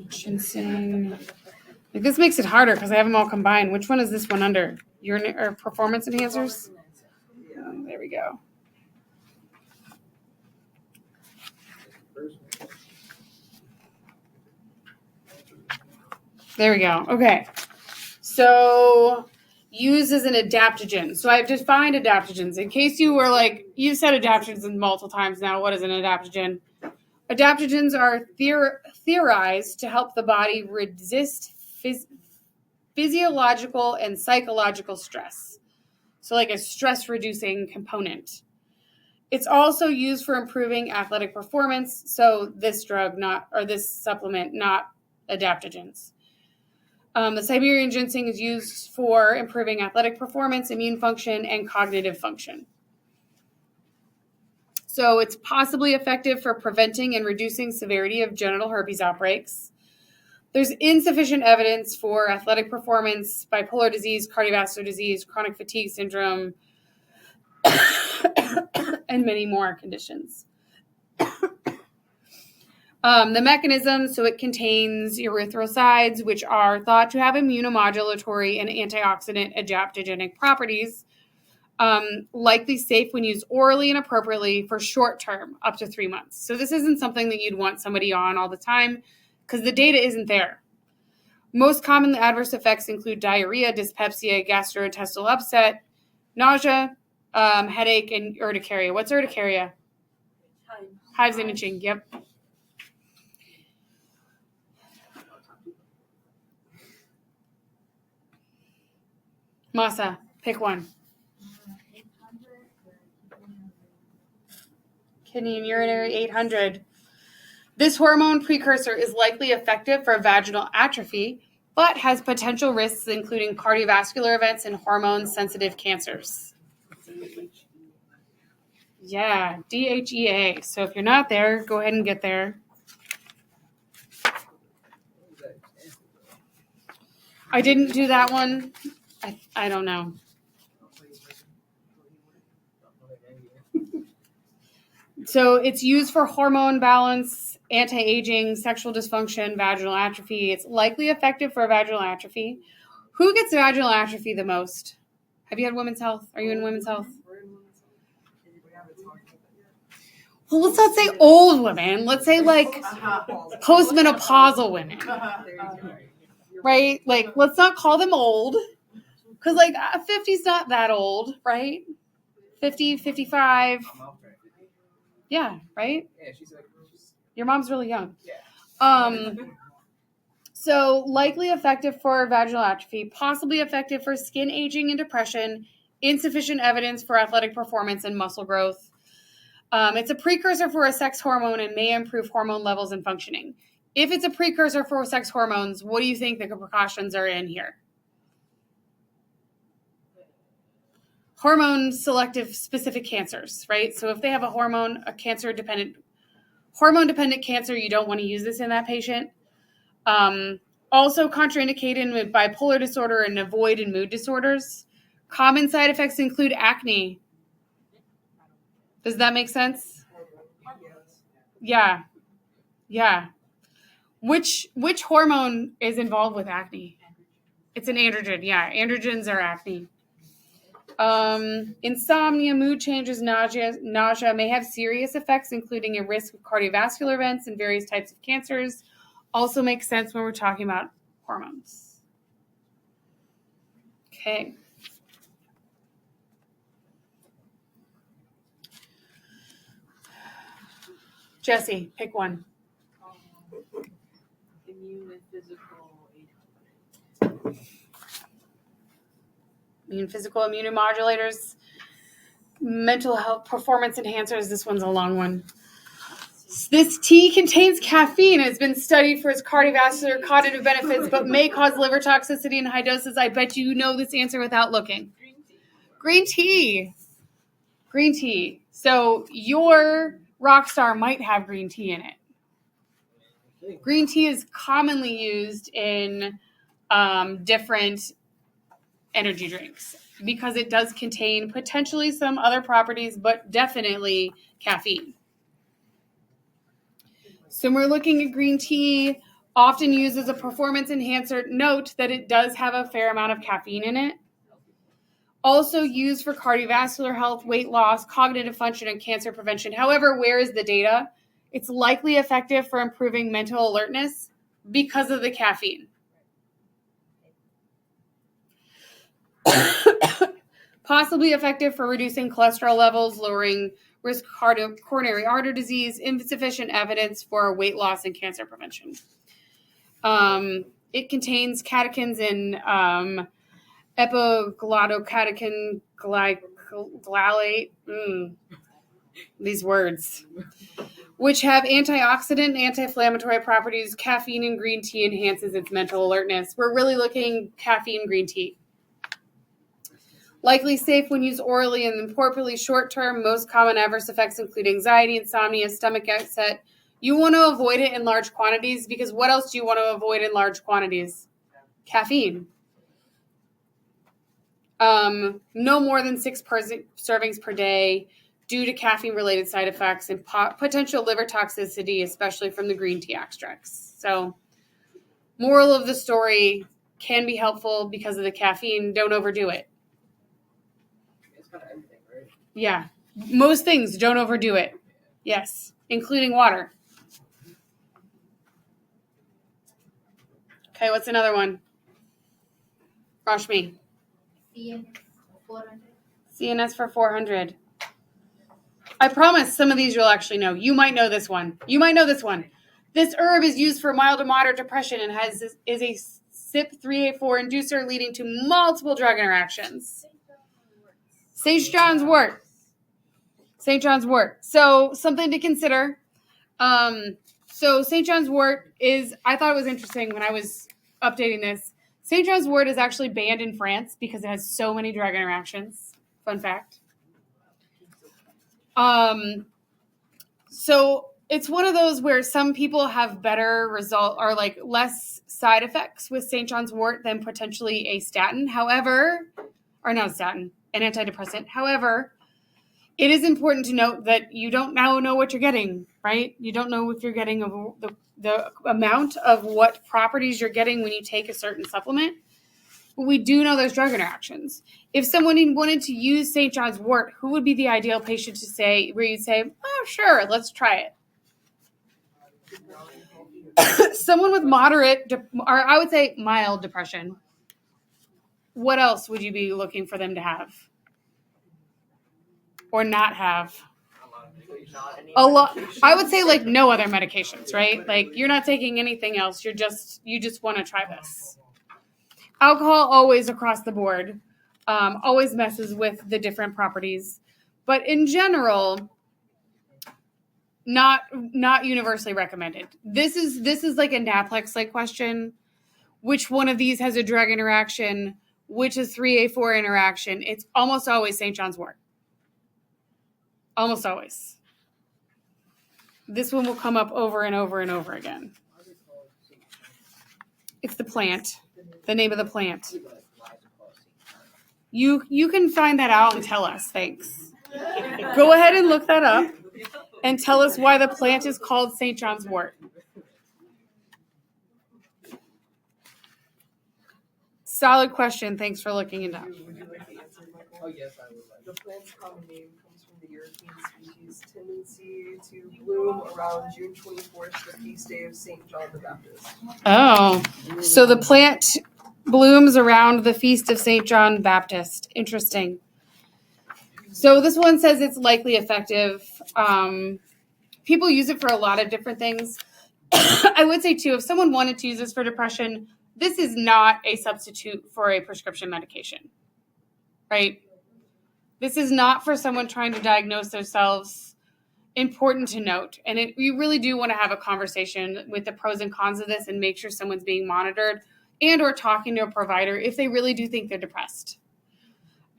Ginseng. Like this makes it harder because I have them all combined. Which one is this one under? Or performance enhancers? There we go. There we go. Okay. So used as an adaptogen. So I've defined adaptogens. In case you were like, you've said adaptogens multiple times now. What is an adaptogen? Adaptogens are theorized to help the body resist physiological and psychological stress. So like a stress-reducing component. It's also used for improving athletic performance. So this drug, this supplement, not adaptogens. The Siberian ginseng is used for improving athletic performance, immune function, and cognitive function. So it's possibly effective for preventing and reducing severity of genital herpes outbreaks. There's insufficient evidence for athletic performance, bipolar disease, cardiovascular disease, chronic fatigue syndrome, and many more conditions. The mechanism, so it contains erythrocytes, which are thought to have immunomodulatory and antioxidant adaptogenic properties, likely safe when used orally and appropriately for short term, up to 3 months. So this isn't something that you'd want somebody on all the time because the data isn't there. Most common adverse effects include diarrhea, dyspepsia, gastrointestinal upset, nausea, headache, and urticaria. What's urticaria? Hives and itching. Yep. Masa, pick one. Kidney and urinary 800. This hormone precursor is likely effective for vaginal atrophy, but has potential risks including cardiovascular events and hormone-sensitive cancers. Yeah, DHEA. So if you're not there, go ahead and get there. I didn't do that one. I don't know. So it's used for hormone balance, anti-aging, sexual dysfunction, vaginal atrophy. It's likely effective for vaginal atrophy. Who gets vaginal atrophy the most? Have you had women's health? Are you in women's health? Well, let's not say old women. Let's say like postmenopausal women. Right? Like, let's not call them old. Because like 50's not that old, right? 50, 55. Yeah, right? Yeah, she's like, Your mom's really young. yeah. So likely effective for vaginal atrophy, possibly effective for skin aging and depression, insufficient evidence for athletic performance and muscle growth. It's a precursor for a sex hormone and may improve hormone levels and functioning. If it's a precursor for sex hormones, what do you think the precautions are in here? Hormone selective specific cancers, right? So if they have a hormone dependent cancer, you don't want to use this in that patient. Also contraindicated with bipolar disorder and avoid in mood disorders. Common side effects include acne. Does that make sense? Yeah. Which hormone is involved with acne? It's an androgen. Yeah, androgens are acne. Insomnia, mood changes, nausea may have serious effects, including a risk of cardiovascular events and various types of cancers. Also makes sense when we're talking about hormones. Okay. Jesse, pick one. Immune and physical 800. Immunomodulators, mental health performance enhancers. This one's a long one. This tea contains caffeine. It's been studied for its cardiovascular cognitive benefits, but may cause liver toxicity in high doses. I bet you know this answer without looking. Green tea. So your Rockstar might have green tea in it. Green tea is commonly used in different energy drinks because it does contain potentially some other properties, but definitely caffeine. So we're looking at green tea, often used as a performance enhancer. Note that it does have a fair amount of caffeine in it. Also used for cardiovascular health, weight loss, cognitive function, and cancer prevention. However, where is the data? It's likely effective for improving mental alertness because of the caffeine. Possibly effective for reducing cholesterol levels, lowering risk of coronary artery disease, insufficient evidence for weight loss and cancer prevention. It contains catechins in epiglycocatechin glycolate, these words, which have antioxidant and anti-inflammatory properties. Caffeine in green tea enhances its mental alertness. We're really looking caffeine green tea. Likely safe when used orally and importantly short-term. Most common adverse effects include anxiety, insomnia, stomach upset. You want to avoid it in large quantities because what else do you want to avoid in large quantities? Caffeine. No more than 6 servings per day due to caffeine-related side effects and potential liver toxicity, especially from the green tea extracts. So, moral of the story, can be helpful because of the caffeine. Don't overdo it. Everything, right? Yeah. Most things, don't overdo it. Yes. Including water. Okay, what's another one? Rashmi. CNS for 400. I promise some of these you'll actually know. You might know this one. This herb is used for mild to moderate depression and is a CYP3A4 inducer leading to multiple drug interactions. St. John's wort. So something to consider. So St. John's wort is, I thought it was interesting when I was updating this. St. John's wort is actually banned in France because it has so many drug interactions. Fun fact. So it's one of those where some people have better result or like less side effects with St. John's wort than potentially a statin. An antidepressant. However, it is important to note that you don't now know what you're getting, right? You don't know if you're getting the amount of what properties you're getting when you take a certain supplement. But we do know there's drug interactions. If someone wanted to use St. John's wort, who would be the ideal patient to say, where you'd say, oh, sure, let's try it? Someone with moderate, or I would say mild depression. What else would you be looking for them to have? Or not have? A lot. I would say like no other medications, right? Like you're not taking anything else. You just want to try this. Alcohol always across the board, always messes with the different properties, but in general, not universally recommended. This is like a Naplex-like question. Which one of these has a drug interaction? Which is 3A4 interaction? It's almost always St. John's wort. Almost always. This one will come up over and over and over again. It's the plant. The name of the plant. You can find that out and tell us. Thanks. Go ahead and look that up and tell us why the plant is called St. John's wort. Solid question. Thanks for looking it up. Would you like to answer, Michael? Oh, yes, I would like. The plant's common name comes from the European species' tendency to bloom around June 24th, the feast day of St. John the Baptist. Oh, so the plant blooms around the feast of St. John Baptist. Interesting. So this one says it's likely effective. People use it for a lot of different things. I would say, too, if someone wanted to use this for depression, this is not a substitute for a prescription medication, right? This is not for someone trying to diagnose themselves. Important to note. And you really do want to have a conversation with the pros and cons of this and make sure someone's being monitored and or talking to a provider if they really do think they're depressed.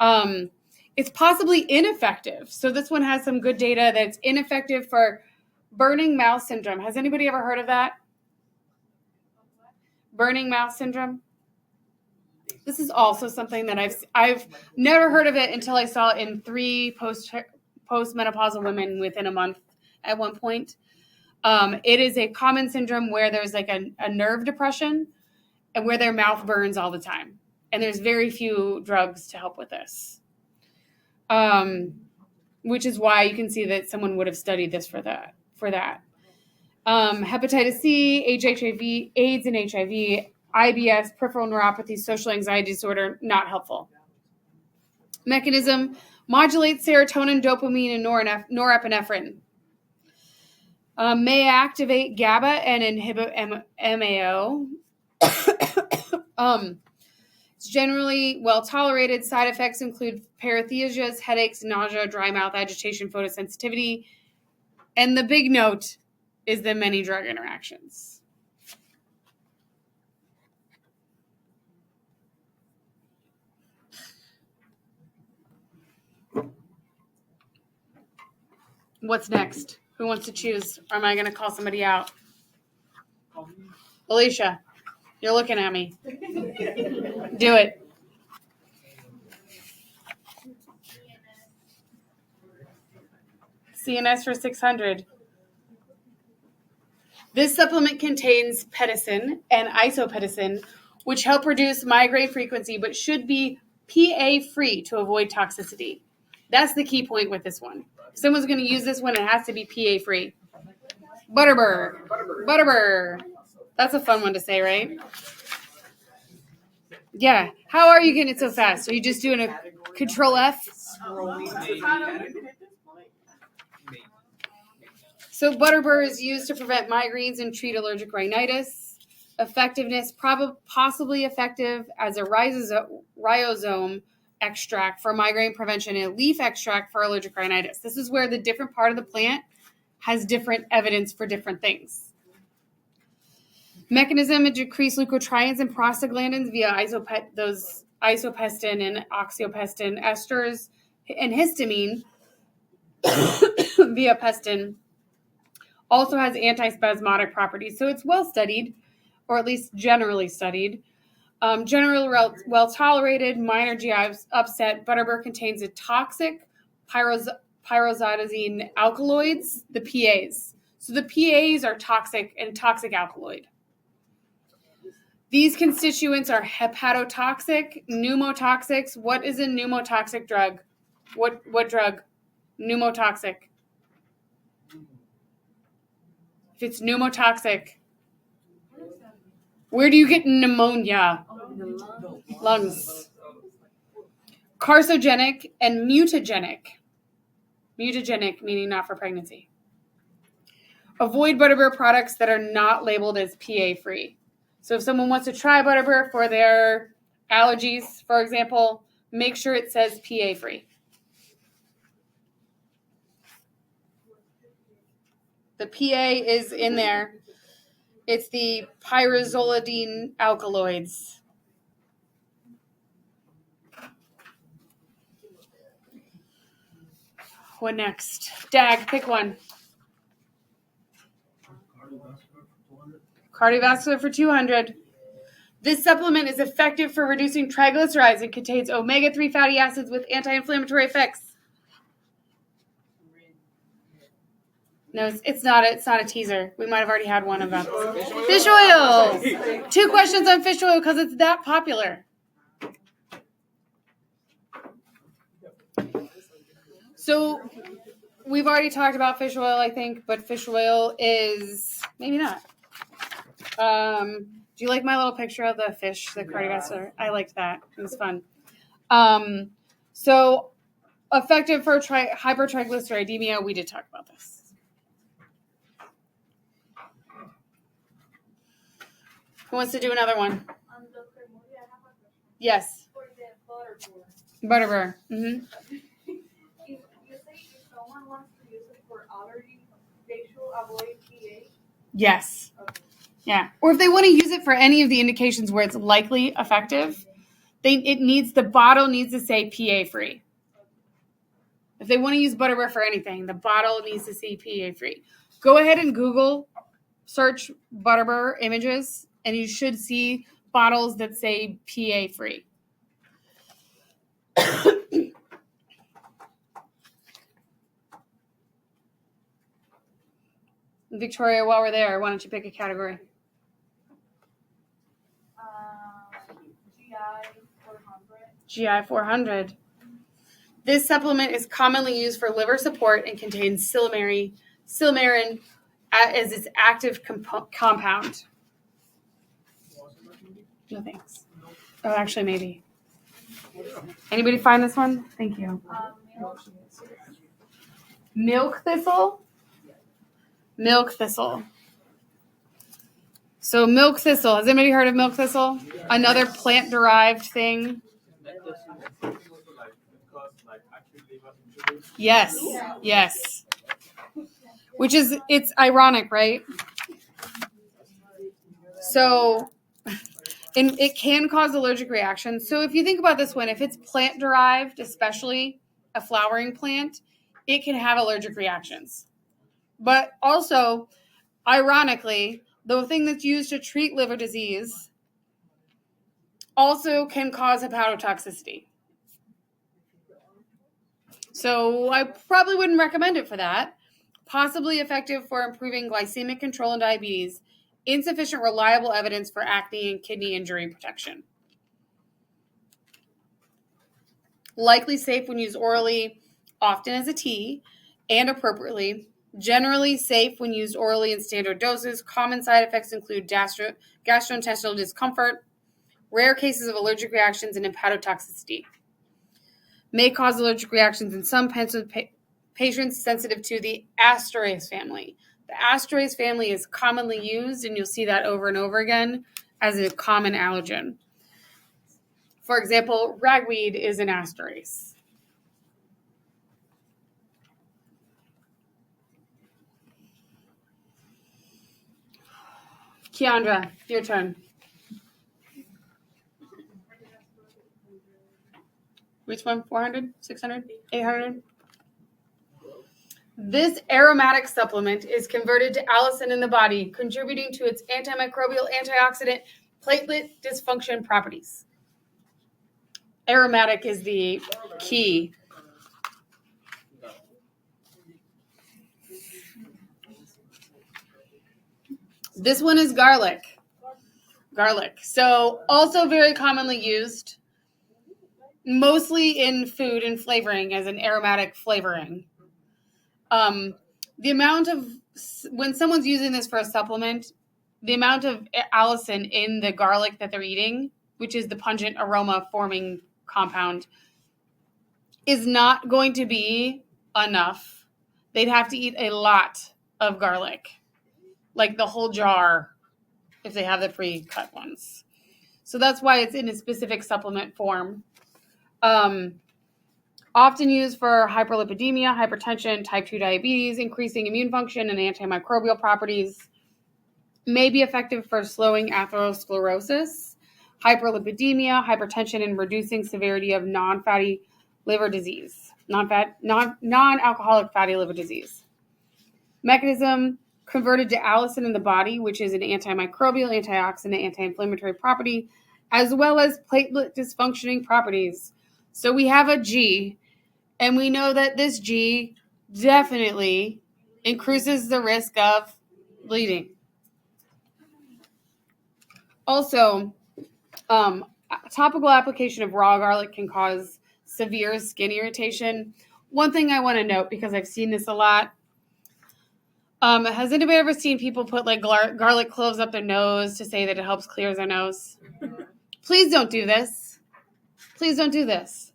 It's possibly ineffective. So this one has some good data that it's ineffective for burning mouth syndrome. Has anybody ever heard of that? Burning mouth syndrome? This is also something that I've never heard of it until I saw it in 3 postmenopausal women within a month at one point. It is a common syndrome where there's like a nerve depression and where their mouth burns all the time. And there's very few drugs to help with this. Which is why you can see that someone would have studied this for that. Hepatitis C, HIV, AIDS and HIV, IBS, peripheral neuropathy, social anxiety disorder, not helpful. Mechanism, modulates serotonin, dopamine, and norepinephrine. May activate GABA and inhibit MAO. It's generally well tolerated. Side effects include paresthesias, headaches, nausea, dry mouth, agitation, photosensitivity. And the big note is the many drug interactions. What's next? Who wants to choose? Or am I going to call somebody out? Alicia, you're looking at me. Do it. CNS for 600. This supplement contains pedisin and isopedicin, which help reduce migraine frequency, but should be PA-free to avoid toxicity. That's the key point with this one. If someone's going to use this one, it has to be PA-free. Butterbur. That's a fun one to say, right? Yeah. How are you getting it so fast? Are you just doing a Control F? So Butterbur is used to prevent migraines and treat allergic rhinitis. Effectiveness, possibly effective as a rhizome extract for migraine prevention and leaf extract for allergic rhinitis. This is where the different part of the plant has different evidence for different things. Mechanism, it decreases leukotrienes and prostaglandins via isopestin and oxyopestin esters and histamine via pestin. Also has antispasmodic properties. So it's well studied, or at least generally studied. Generally well tolerated, minor GI upset. Butterbur contains a toxic pyrazidazine alkaloids, the PAs. So the PAs are toxic and toxic alkaloid. These constituents are hepatotoxic, pneumotoxics. What is a pneumotoxic drug? What drug? Pneumotoxic. If it's pneumotoxic, where do you get pneumonia? Lungs. Carcinogenic and mutagenic. Mutagenic meaning not for pregnancy. Avoid Butterbur products that are not labeled as PA-free. So if someone wants to try Butterbur for their allergies, for example, make sure it says PA-free. The PA is in there. It's the pyrazolidine alkaloids. What next? Dag, pick one. Cardiovascular for 200. This supplement is effective for reducing triglycerides and contains omega-3 fatty acids with anti-inflammatory effects. No, it's not a teaser. We might have already had one about this. Fish oil. 2 questions on fish oil because it's that popular. So we've already talked about fish oil, I think, but fish oil is maybe not. Do you like my little picture of the fish, the cardiovascular? I liked that. It was fun. So effective for hypertriglyceridemia. We did talk about this. Who wants to do another one? Yes. For the Butterbur. Mm-hmm. You say if someone wants to use it for allergy, they should avoid PA? Yes. Okay. Yeah. Or if they want to use it for any of the indications where it's likely effective, the bottle needs to say PA free. If they want to use Butterbur for anything, the bottle needs to say PA free. Go ahead and Google search Butterbur images, and you should see bottles that say PA free. Victoria, while we're there, why don't you pick a category? GI 400. This supplement is commonly used for liver support and contains silymarin, as its active compound. No thanks. Oh, actually, maybe. Anybody find this one? Thank you. Milk thistle. Milk thistle. So milk thistle. Has anybody heard of milk thistle? Another plant-derived thing. Yes. Yes. Which is, it's ironic, right? So, and it can cause allergic reactions. So if you think about this one, if it's plant-derived, especially a flowering plant, it can have allergic reactions. But also, ironically, the thing that's used to treat liver disease also can cause hepatotoxicity. So I probably wouldn't recommend it for that. Possibly effective for improving glycemic control and diabetes. Insufficient reliable evidence for acne and kidney injury protection. Likely safe when used orally, often as a tea, and appropriately. Generally safe when used orally in standard doses. Common side effects include gastrointestinal discomfort, rare cases of allergic reactions, and hepatotoxicity. May cause allergic reactions in some patients sensitive to the asterase family. The asterase family is commonly used, and you'll see that over and over again, as a common allergen. For example, ragweed is an asterase. Keandra, your turn. Which one? 400, 600, 800? This aromatic supplement is converted to allicin in the body, contributing to its antimicrobial, antioxidant, platelet dysfunction properties. Aromatic is the key. This one is garlic. Garlic. So also very commonly used, mostly in food and flavoring as an aromatic flavoring. The amount of, when someone's using this for a supplement, the amount of allicin in the garlic that they're eating, which is the pungent aroma forming compound, is not going to be enough. They'd have to eat a lot of garlic, like the whole jar, if they have the pre-cut ones. So that's why it's in a specific supplement form. Often used for hyperlipidemia, hypertension, type 2 diabetes, increasing immune function, and antimicrobial properties. May be effective for slowing atherosclerosis, hyperlipidemia, hypertension, and reducing severity of non-fatty liver disease, non-alcoholic fatty liver disease. Mechanism: converted to allicin in the body, which is an antimicrobial, antioxidant, anti-inflammatory property, as well as platelet dysfunctioning properties. So we have a G, and we know that this G definitely increases the risk of bleeding. Also, topical application of raw garlic can cause severe skin irritation. One thing I want to note, because I've seen this a lot, has anybody ever seen people put like garlic cloves up their nose to say that it helps clear their nose? Please don't do this. Please don't do this.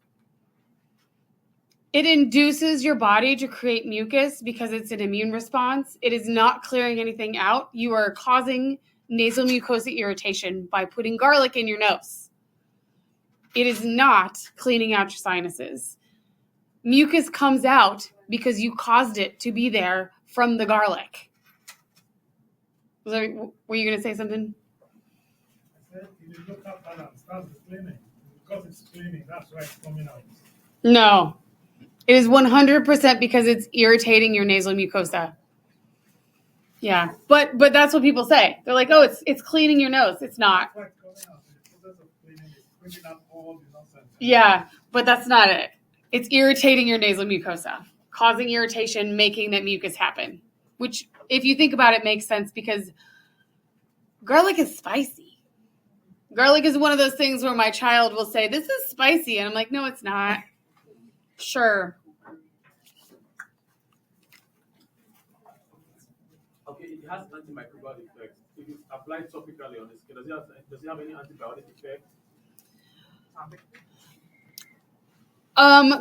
It induces your body to create mucus because it's an immune response. It is not clearing anything out. You are causing nasal mucosa irritation by putting garlic in your nose. It is not cleaning out your sinuses. Mucus comes out because you caused it to be there from the garlic. Were you going to say something? I said, if you look at balance, that's the cleaning. Because it's cleaning, that's why it's coming out. No. It is 100% because it's irritating your nasal mucosa. Yeah, but that's what people say. They're like, oh, it's cleaning your nose. It's not. That's why it's coming out. The process of cleaning is bringing out all the nonsense. Yeah, but that's not it. It's irritating your nasal mucosa, causing irritation, making that mucus happen. Which, if you think about it, makes sense because garlic is spicy. Garlic is one of those things where my child will say, this is spicy. And I'm like, no, it's not. Sure. Okay, it has antimicrobial effects. If it's applied topically on the skin, does it have any antibiotic effect?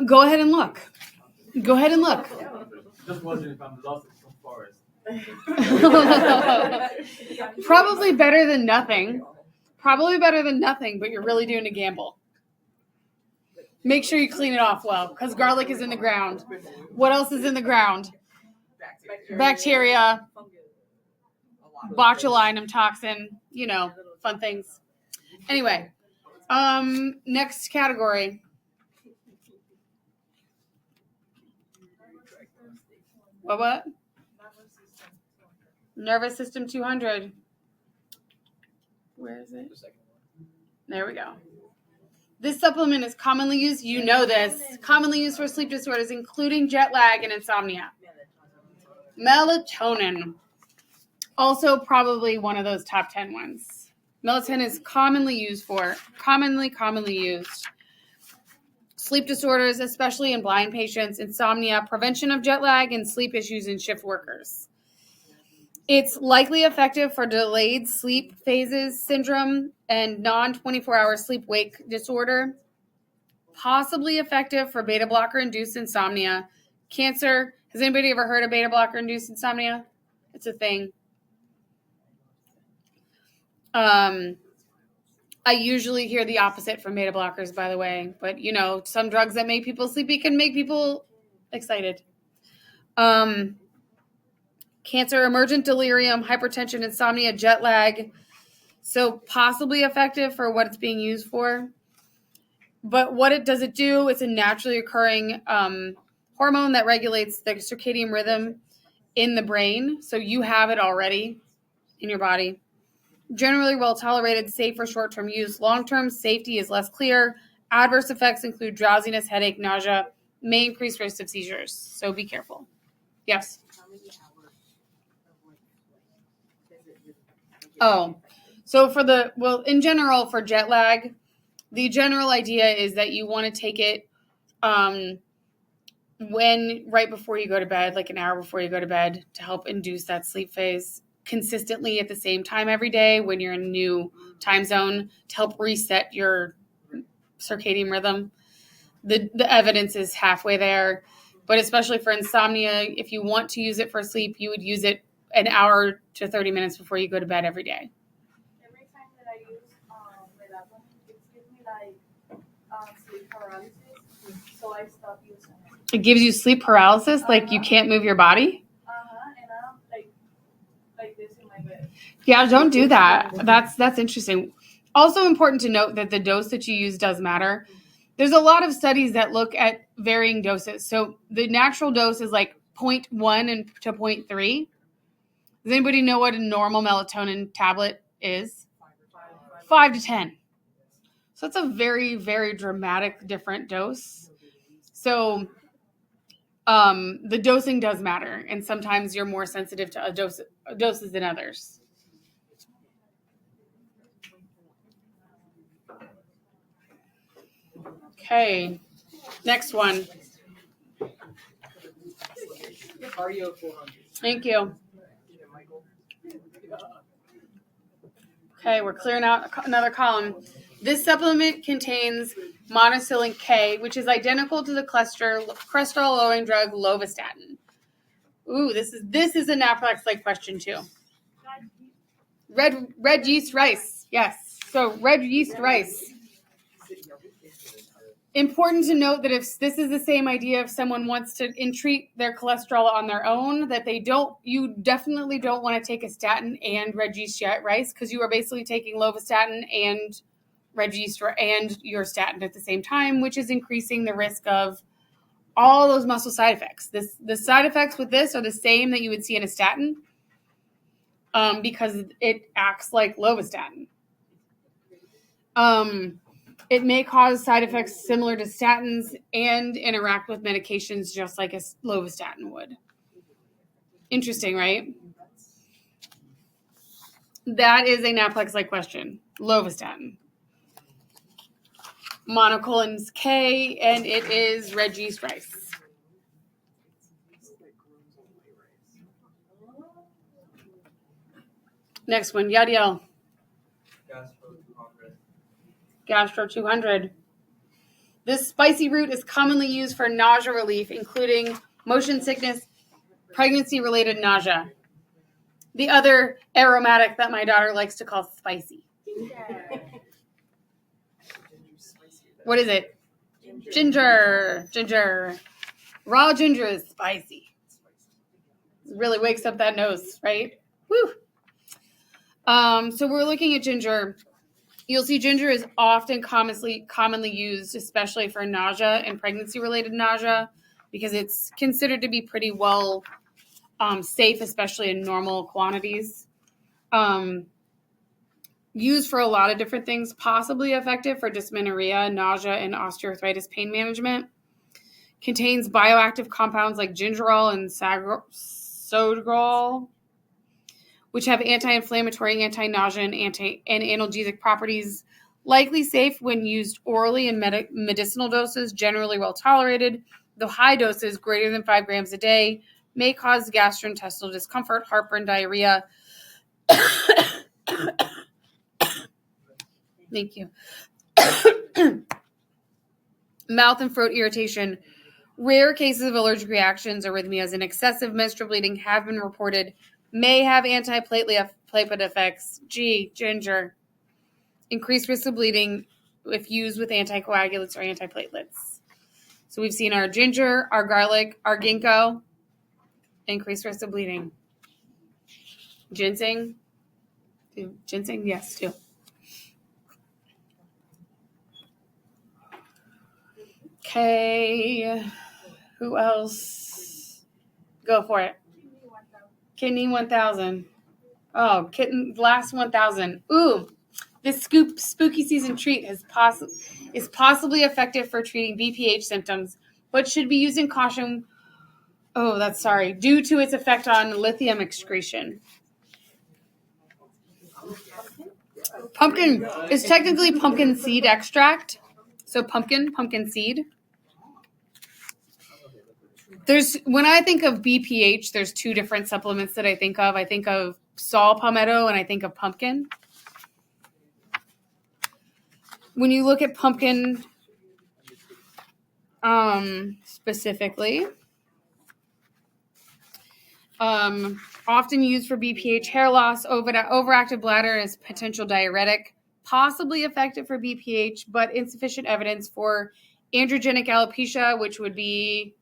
Go ahead and look. Go ahead and look. Just wondering if I'm lost in some forest. Probably better than nothing. Probably better than nothing, but you're really doing a gamble. Make sure you clean it off well, because garlic is in the ground. What else is in the ground? Bacteria, botulinum toxin, fun things. Anyway, next category. What? Nervous system 200. Where is it? There we go. This supplement is commonly used, commonly used for sleep disorders, including jet lag and insomnia. Melatonin. Also probably one of those top 10 ones. Melatonin is commonly used. Sleep disorders, especially in blind patients, insomnia, prevention of jet lag, and sleep issues in shift workers. It's likely effective for delayed sleep phases syndrome and non-24-hour sleep-wake disorder. Possibly effective for beta blocker-induced insomnia. Cancer. Has anybody ever heard of beta blocker-induced insomnia? It's a thing. I usually hear the opposite from beta blockers, by the way. But, some drugs that make people sleepy can make people excited. Cancer, emergent delirium, hypertension, insomnia, jet lag. So possibly effective for what it's being used for. But what does it do? It's a naturally occurring hormone that regulates the circadian rhythm in the brain. So you have it already in your body. Generally well tolerated, safe for short-term use. Long-term safety is less clear. Adverse effects include drowsiness, headache, nausea, may increase risk of seizures. So be careful. Yes? Oh, so in general, for jet lag, the general idea is that you want to take it right before you go to bed, like an hour before you go to bed, to help induce that sleep phase consistently at the same time every day when you're in a new time zone, to help reset your circadian rhythm. The evidence is halfway there, but especially for insomnia, if you want to use it for sleep, you would use it an hour to 30 minutes before you go to bed every day. Every time that I use melatonin, it gives me sleep paralysis, so I stop using it. It gives you sleep paralysis, like you can't move your body? And I'm like this in my bed. Yeah, don't do that. That's interesting. Also important to note that the dose that you use does matter. There's a lot of studies that look at varying doses. So the natural dose is like 0.1 to 0.3. Does anybody know what a normal melatonin tablet is? 5 to 10. So it's a very, very dramatic different dose. So the dosing does matter, and sometimes you're more sensitive to doses than others. Okay, next one. Thank you. Okay, we're clearing out another column. This supplement contains monocyllin K, which is identical to the cholesterol-lowering drug lovastatin. Ooh, this is a Naprox-like question too. Red yeast rice, yes. So red yeast rice. Important to note that if this is the same idea, if someone wants to treat their cholesterol on their own, that you definitely don't want to take a statin and red yeast rice, because you are basically taking lovastatin and red yeast and your statin at the same time, which is increasing the risk of all those muscle side effects. The side effects with this are the same that you would see in a statin, because it acts like lovastatin. It may cause side effects similar to statins and interact with medications just like a lovastatin would. Interesting, right? That is a Naplex-like question. Lovastatin. Monocyllin K, and it is red yeast rice. Next one, Yadiel. Gastro 200. Gastro 200. This spicy root is commonly used for nausea relief, including motion sickness, pregnancy-related nausea. The other aromatic that my daughter likes to call spicy. What is it? Ginger. Raw ginger is spicy. Really wakes up that nose, right? Woo. So we're looking at ginger. You'll see ginger is often commonly used, especially for nausea and pregnancy-related nausea, because it's considered to be pretty well safe, especially in normal quantities. Used for a lot of different things, possibly effective for dysmenorrhea, nausea, and osteoarthritis pain management. Contains bioactive compounds like gingerol and sotalol, which have anti-inflammatory, anti-nausea, and analgesic properties. Likely safe when used orally in medicinal doses, generally well tolerated, though high doses, greater than 5 grams a day, may cause gastrointestinal discomfort, heartburn, diarrhea. Thank you. Mouth and throat irritation. Rare cases of allergic reactions, arrhythmias, and excessive menstrual bleeding have been reported. May have antiplatelet effects. Ginger. Increased risk of bleeding if used with anticoagulants or antiplatelets. So we've seen our ginger, our garlic, our ginkgo. Increased risk of bleeding. Ginseng. Ginseng, yes, too. Okay. Who else? Go for it. Kidney 1000. Oh, last 1000. Ooh, this spooky season treat is possibly effective for treating BPH symptoms, but should be used in caution. Due to its effect on lithium excretion. Pumpkin is technically pumpkin seed extract. So pumpkin seed. When I think of BPH, there's 2 different supplements that I think of. I think of saw palmetto and I think of pumpkin. When you look at pumpkin specifically, often used for BPH, hair loss, overactive bladder as potential diuretic, possibly effective for BPH, but insufficient evidence for androgenic alopecia, which would be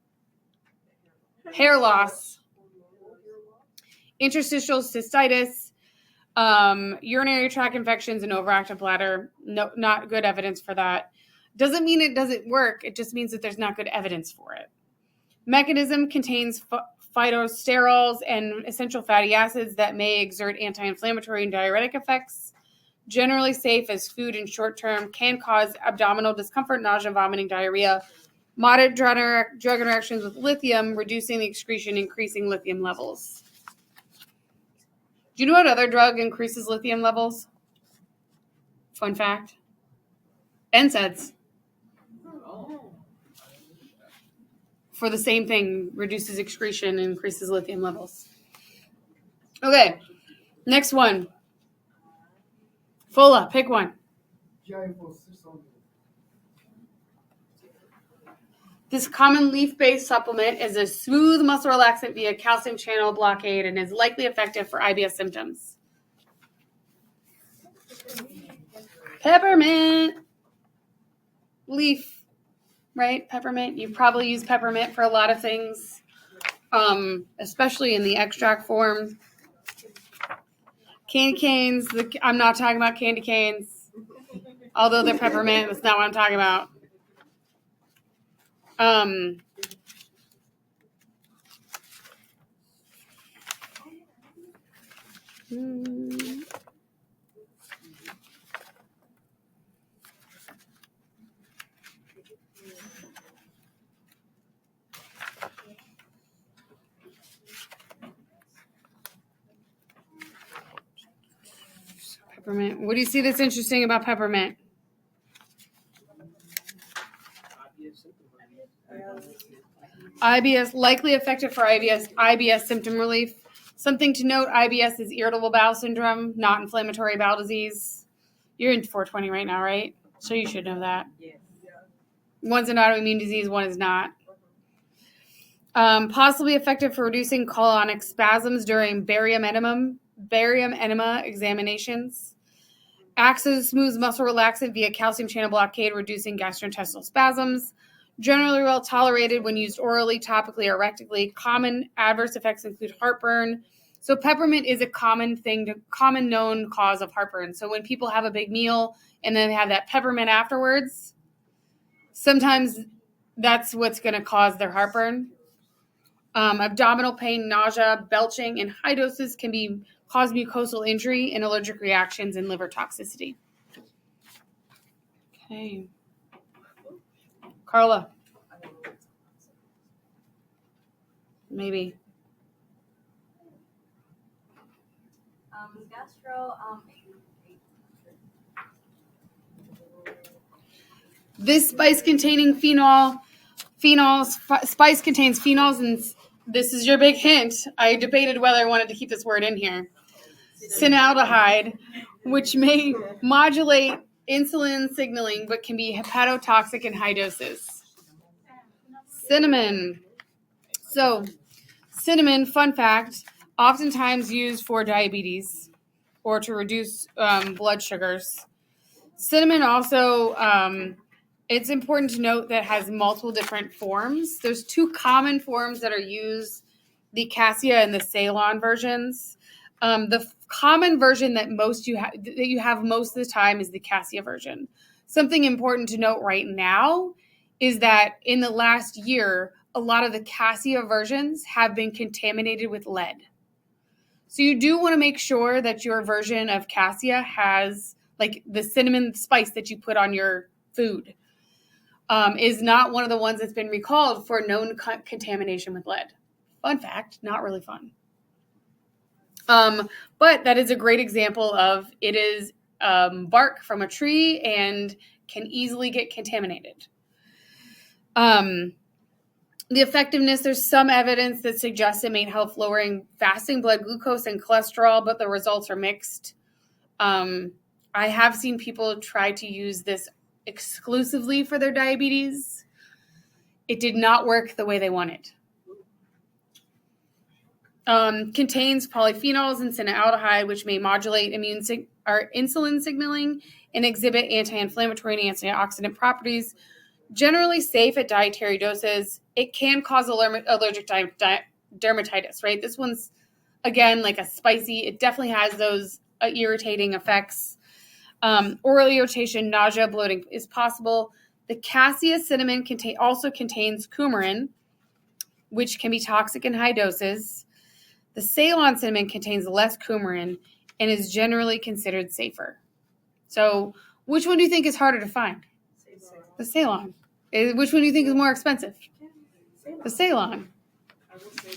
hair loss, interstitial cystitis, urinary tract infections, and overactive bladder. No, not good evidence for that. Doesn't mean it doesn't work. It just means that there's not good evidence for it. Mechanism contains phytosterols and essential fatty acids that may exert anti-inflammatory and diuretic effects. Generally safe as food in short term, can cause abdominal discomfort, nausea, vomiting, diarrhea. Moderate drug interactions with lithium, reducing the excretion, increasing lithium levels. Do you know what other drug increases lithium levels? Fun fact. NSAIDs. For the same thing, reduces excretion, increases lithium levels. Okay, next one. Fola, pick one. This common leaf-based supplement is a smooth muscle relaxant via calcium channel blockade and is likely effective for IBS symptoms. Peppermint. Leaf, right? Peppermint. You probably use peppermint for a lot of things, especially in the extract form. Candy canes. I'm not talking about candy canes, although they're peppermint. That's not what I'm talking about. Peppermint. What do you see that's interesting about peppermint? IBS, likely effective for IBS symptom relief. Something to note, IBS is irritable bowel syndrome, not inflammatory bowel disease. You're in 420 right now, right? So you should know that. Yeah. One's an autoimmune disease, one is not. Possibly effective for reducing colonic spasms during barium enema examinations. Acts as a smooth muscle relaxant via calcium channel blockade, reducing gastrointestinal spasms. Generally well tolerated when used orally, topically, or rectally. Common adverse effects include heartburn. So peppermint is a common known cause of heartburn. So when people have a big meal and then they have that peppermint afterwards, sometimes that's what's going to cause their heartburn. Abdominal pain, nausea, belching, and high doses can cause mucosal injury and allergic reactions and liver toxicity. Okay. Carla. Maybe. This spice containing spice contains phenols, and this is your big hint. I debated whether I wanted to keep this word in here. Cinaldehyde, which may modulate insulin signaling, but can be hepatotoxic in high doses. Cinnamon. So, cinnamon, fun fact, oftentimes used for diabetes or to reduce blood sugars. Cinnamon also, it's important to note that it has multiple different forms. There's two common forms that are used, the cassia and the Ceylon versions. The common version that you have most of the time is the cassia version. Something important to note right now is that in the last year, a lot of the cassia versions have been contaminated with lead. So you do want to make sure that your version of cassia has, like the cinnamon spice that you put on your food, is not one of the ones that's been recalled for known contamination with lead. Fun fact, not really fun. But that is a great example of it is bark from a tree and can easily get contaminated. The effectiveness, there's some evidence that suggests it may help lowering fasting blood glucose and cholesterol, but the results are mixed. I have seen people try to use this exclusively for their diabetes. It did not work the way they wanted. Contains polyphenols and cinaldehyde, which may modulate insulin signaling and exhibit anti-inflammatory and antioxidant properties. Generally safe at dietary doses. It can cause allergic dermatitis, right? This one's, again, like a spicy. It definitely has those irritating effects. Oral irritation, nausea, bloating is possible. The cassia cinnamon also contains coumarin, which can be toxic in high doses. The Ceylon cinnamon contains less coumarin and is generally considered safer. So which one do you think is harder to find? The Ceylon. Which one do you think is more expensive? The Ceylon.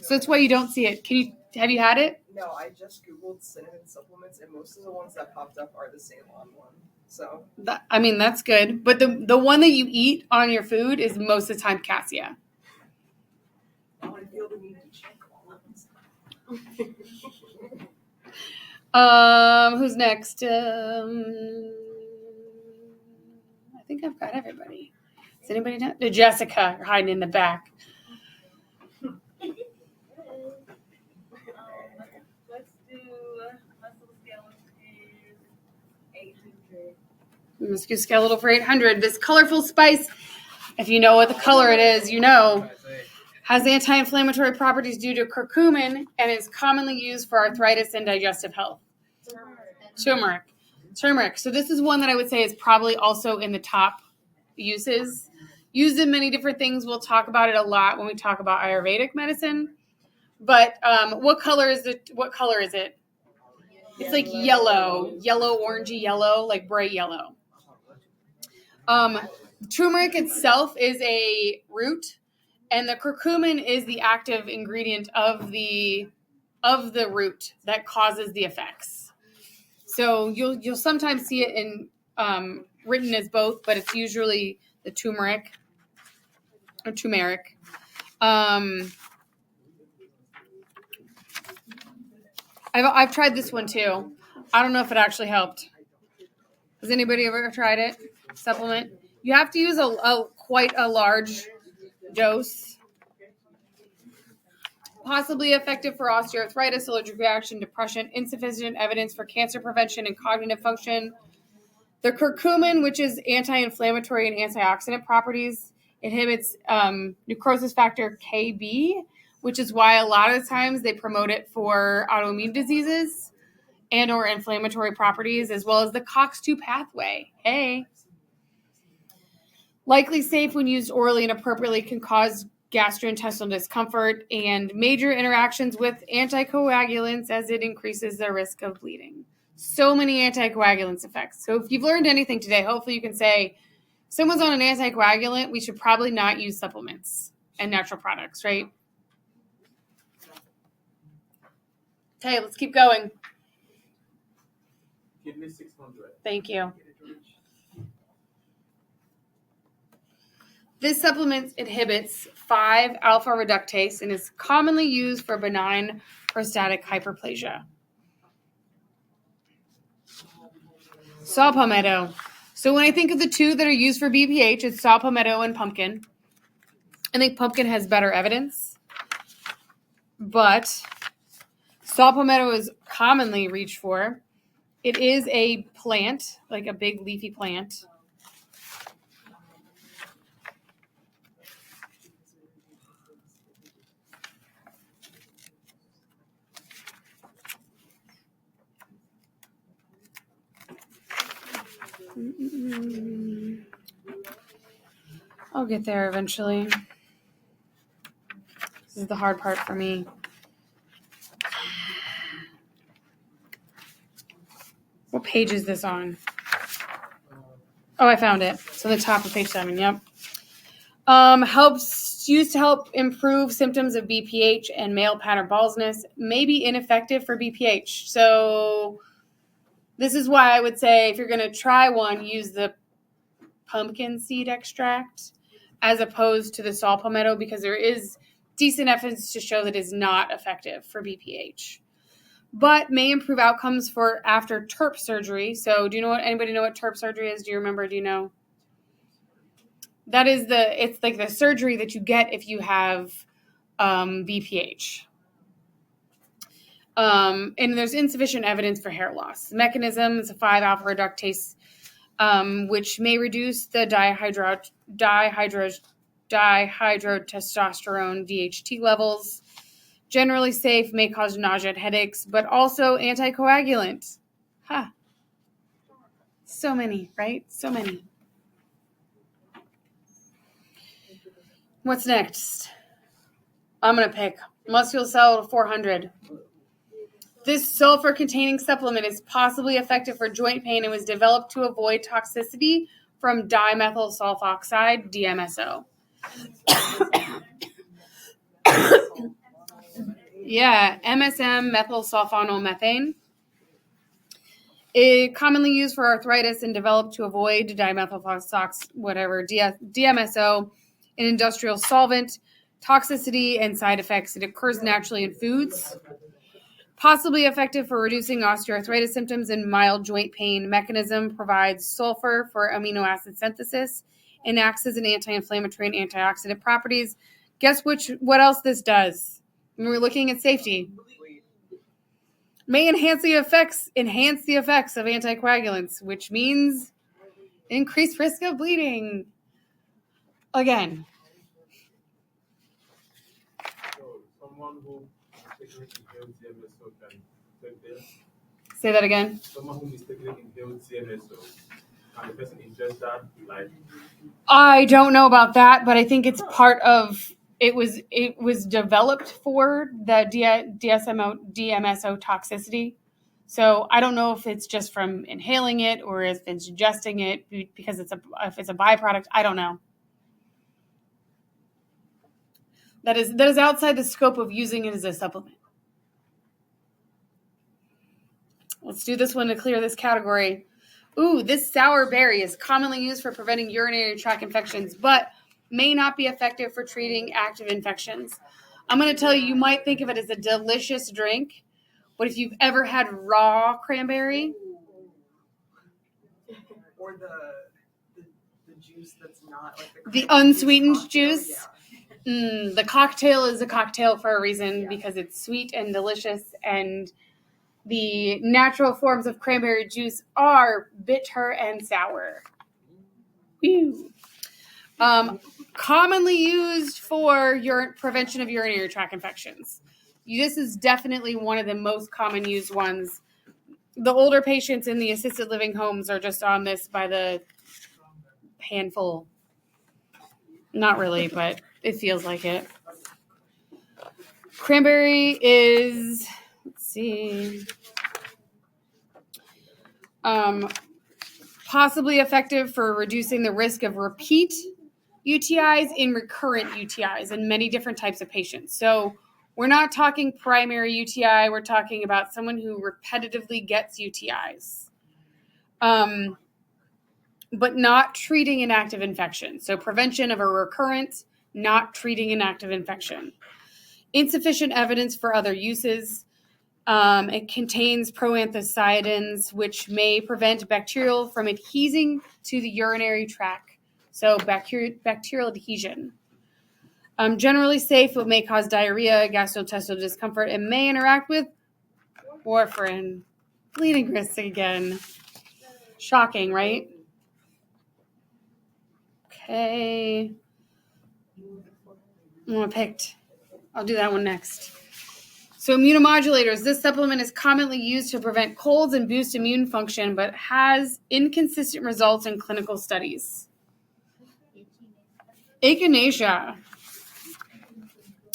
So that's why you don't see it. Have you had it? No, I just Googled cinnamon supplements, and most of the ones that popped up are the Ceylon one. So that's good. But the one that you eat on your food is most of the time cassia. I feel the need to check all of Who's next? I think I've got everybody. Is anybody know? Jessica, you're hiding in the back. Let's do Musculoskeletal for 800. This colorful spice, if you know what the color it is, you know, has anti-inflammatory properties due to curcumin and is commonly used for arthritis and digestive health. Turmeric. So this is one that I would say is probably also in the top uses. Used in many different things. We'll talk about it a lot when we talk about Ayurvedic medicine. But what color is it? It's like yellow, orangey yellow, like bright yellow. Turmeric itself is a root, and the curcumin is the active ingredient of the root that causes the effects. So you'll sometimes see it in written as both, but it's usually the turmeric or turmeric. I've tried this one too. I don't know if it actually helped. Has anybody ever tried it? Supplement? You have to use a quite a large dose. Possibly effective for osteoarthritis, allergic reaction, depression, insufficient evidence for cancer prevention and cognitive function. The curcumin, which is anti-inflammatory and antioxidant properties, inhibits necrosis factor KB, which is why a lot of the times they promote it for autoimmune diseases and or inflammatory properties, as well as the COX-2 pathway. Hey. Likely safe when used orally and appropriately, can cause gastrointestinal discomfort and major interactions with anticoagulants as it increases the risk of bleeding. So many anticoagulants effects. So if you've learned anything today, hopefully you can say, someone's on an anticoagulant, we should probably not use supplements and natural products, right? Okay, let's keep going. Kidney 600. Thank you. This supplement inhibits 5-alpha reductase and is commonly used for benign prostatic hyperplasia. Saw palmetto. So when I think of the two that are used for BPH, it's saw palmetto and pumpkin. I think pumpkin has better evidence, but saw palmetto is commonly reached for. It is a plant, like a big leafy plant. I'll get there eventually. This is the hard part for me. What page is this on? Oh, I found it. It's on the top of page 7. Yep. Used to help improve symptoms of BPH and male pattern baldness. May be ineffective for BPH. So this is why I would say if you're going to try one, use the pumpkin seed extract as opposed to the saw palmetto, because there is decent evidence to show that it is not effective for BPH. But may improve outcomes for after TURP surgery. So do you know anybody know what TURP surgery is? Do you remember? Do you know? That is it's like the surgery that you get if you have BPH. And there's insufficient evidence for hair loss. The mechanism is a 5-alpha reductase, which may reduce the dihydrotestosterone DHT levels. Generally safe, may cause nausea and headaches, but also anticoagulant. So many, right? So many. What's next? I'm going to pick Musculoskeletal 400. This sulfur-containing supplement is possibly effective for joint pain and was developed to avoid toxicity from dimethyl sulfoxide, DMSO. Yeah, MSM, methylsulfonylmethane. It commonly used for arthritis and developed to avoid DMSO, an industrial solvent, toxicity and side effects. It occurs naturally in foods. Possibly effective for reducing osteoarthritis symptoms and mild joint pain. Mechanism provides sulfur for amino acid synthesis and acts as an anti-inflammatory and antioxidant properties. Guess what else this does? When we're looking at safety. May enhance the effects of anticoagulants, which means increased risk of bleeding. Again. So someone who mistakenly inhaled DMSO can take this? Say that again. Someone who mistakenly inhaled DMSO, can the person ingest that? I don't know about that, but I think it's part of it was developed for the DMSO toxicity. So I don't know if it's just from inhaling it or if it's ingesting it because if it's a byproduct. I don't know. That is outside the scope of using it as a supplement. Let's do this one to clear this category. Ooh, this sour berry is commonly used for preventing urinary tract infections, but may not be effective for treating active infections. I'm going to tell you, you might think of it as a delicious drink, But if you've ever had raw cranberry, Or the juice that's not like the cranberry unsweetened cocktail, juice, the cocktail is a cocktail for a reason because it's sweet and delicious, and the natural forms of cranberry juice are bitter and sour. Whew. Commonly used for prevention of urinary tract infections. This is definitely one of the most common used ones. The older patients in the assisted living homes are just on this by the handful. Not really, but it feels like it. Cranberry is, let's see, possibly effective for reducing the risk of repeat UTIs in recurrent UTIs in many different types of patients. So we're not talking primary UTI. We're talking about someone who repetitively gets UTIs, but not treating an active infection. So prevention of a recurrent, not treating an active infection. Insufficient evidence for other uses. It contains proanthocyanins, which may prevent bacterial from adhesing to the urinary tract. So bacterial adhesion. Generally safe, but may cause diarrhea, gastrointestinal discomfort, and may interact with warfarin. Bleeding risk again. Shocking, right? Okay. I'll do that one next. So immunomodulators. This supplement is commonly used to prevent colds and boost immune function, but has inconsistent results in clinical studies. Echinacea.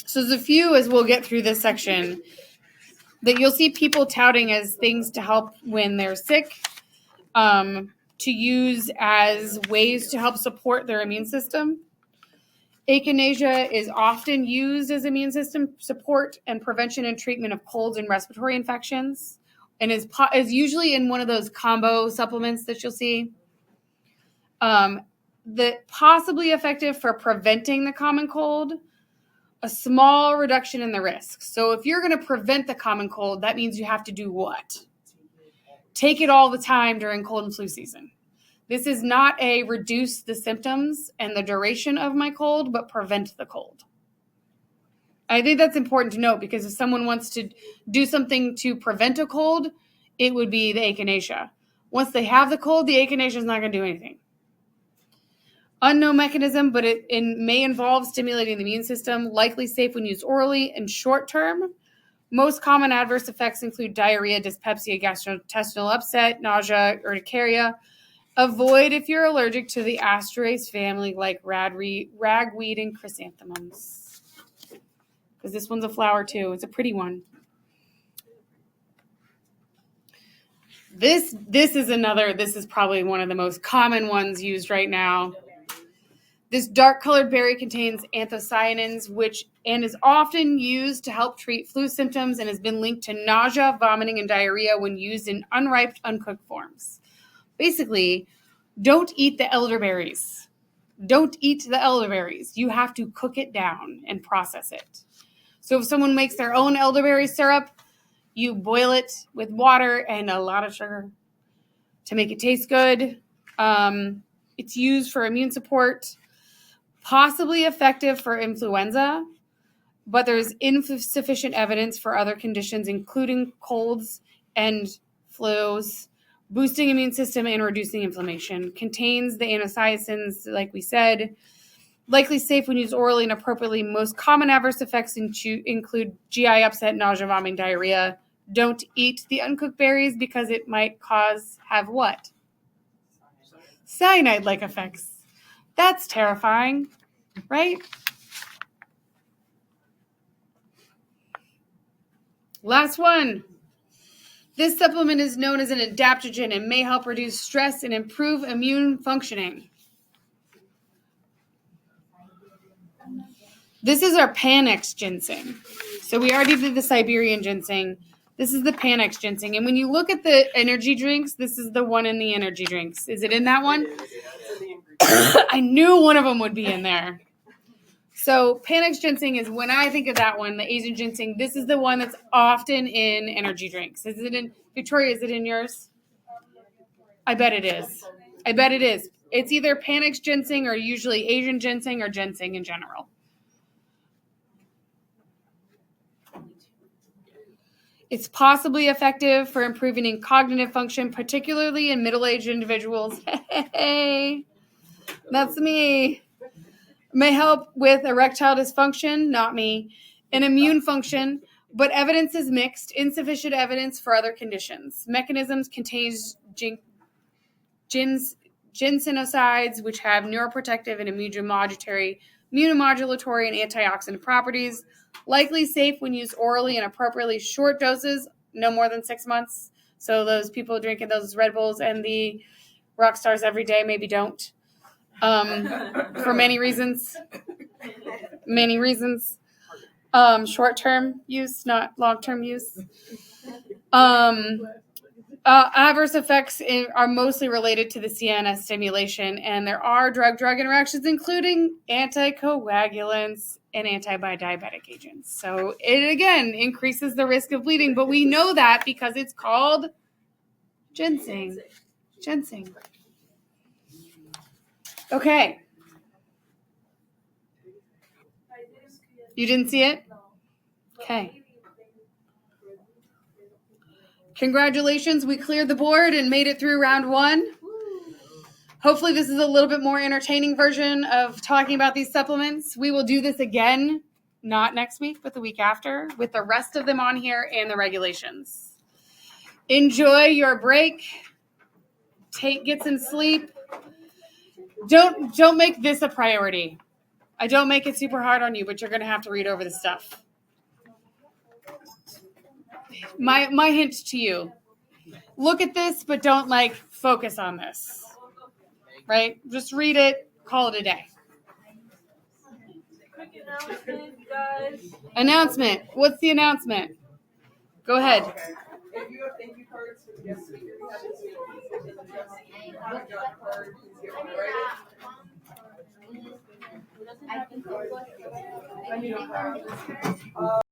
So there's a few, as we'll get through this section, that you'll see people touting as things to help when they're sick, to use as ways to help support their immune system. Echinacea is often used as immune system support and prevention and treatment of colds and respiratory infections, and is usually in one of those combo supplements that you'll see. That possibly effective for preventing the common cold, a small reduction in the risk. So if you're going to prevent the common cold, that means you have to do what? Take it all the time during cold and flu season. This is not a reduce the symptoms and the duration of my cold, but prevent the cold. I think that's important to note because if someone wants to do something to prevent a cold, it would be the echinacea. Once they have the cold, the echinacea is not going to do anything. Unknown mechanism, but it may involve stimulating the immune system, likely safe when used orally and short term. Most common adverse effects include diarrhea, dyspepsia, gastrointestinal upset, nausea, urticaria. Avoid if you're allergic to the asterase family like ragweed and chrysanthemums. Because this one's a flower too. It's a pretty one. This is probably one of the most common ones used right now. This dark colored berry contains anthocyanins, and is often used to help treat flu symptoms and has been linked to nausea, vomiting, and diarrhea when used in unripe, uncooked forms. Basically, don't eat the elderberries. Don't eat the elderberries. You have to cook it down and process it. So if someone makes their own elderberry syrup, you boil it with water and a lot of sugar to make it taste good. It's used for immune support, possibly effective for influenza, but there's insufficient evidence for other conditions, including colds and flus, boosting immune system and reducing inflammation. Contains the anthocyanins, like we said. Likely safe when used orally and appropriately. Most common adverse effects include GI upset, nausea, vomiting, diarrhea. Don't eat the uncooked berries because it might have what? Cyanide-like effects. That's terrifying, right? Last one. This supplement is known as an adaptogen and may help reduce stress and improve immune functioning. This is our Panax ginseng. So we already did the Siberian ginseng. This is the Panax ginseng. And when you look at the energy drinks, this is the one in the energy drinks. Is it in that one? I knew one of them would be in there. So Panax ginseng is when I think of that one, the Asian ginseng. This is the one that's often in energy drinks. Is it in Victoria? Is it in yours? I bet it is. I bet it is. It's either Panax ginseng or usually Asian ginseng or ginseng in general. It's possibly effective for improving cognitive function, particularly in middle-aged individuals. Hey, that's me. May help with erectile dysfunction, not me, and immune function, but evidence is mixed. Insufficient evidence for other conditions. Mechanisms contains ginsenosides, which have neuroprotective and immunomodulatory and antioxidant properties. Likely safe when used orally in appropriately short doses, no more than 6 months. So those people drinking those Red Bulls and the rock stars every day maybe don't. For many reasons. Short-term use, not long-term use. Adverse effects are mostly related to the CNS stimulation, and there are drug-drug interactions, including anticoagulants and anti-diabetic agents. So it, again, increases the risk of bleeding, but we know that because it's called ginseng. Ginseng. Okay. You didn't see it? Okay. Congratulations, we cleared the board and made it through round 1. Hopefully this is a little bit more entertaining version of talking about these supplements. We will do this again, not next week, but the week after, with the rest of them on here and the regulations. Enjoy your break. Get some sleep. Don't make this a priority. I don't make it super hard on you, but you're going to have to read over the stuff. My hint to you, look at this, but don't focus on this, right? Just read it, call it a day. Quick announcement, guys. Announcement. What's the announcement? Go ahead. Okay. If you have thank you cards for the guest speaker, you have to see it. If you haven't got a card, please get one right. I need a card.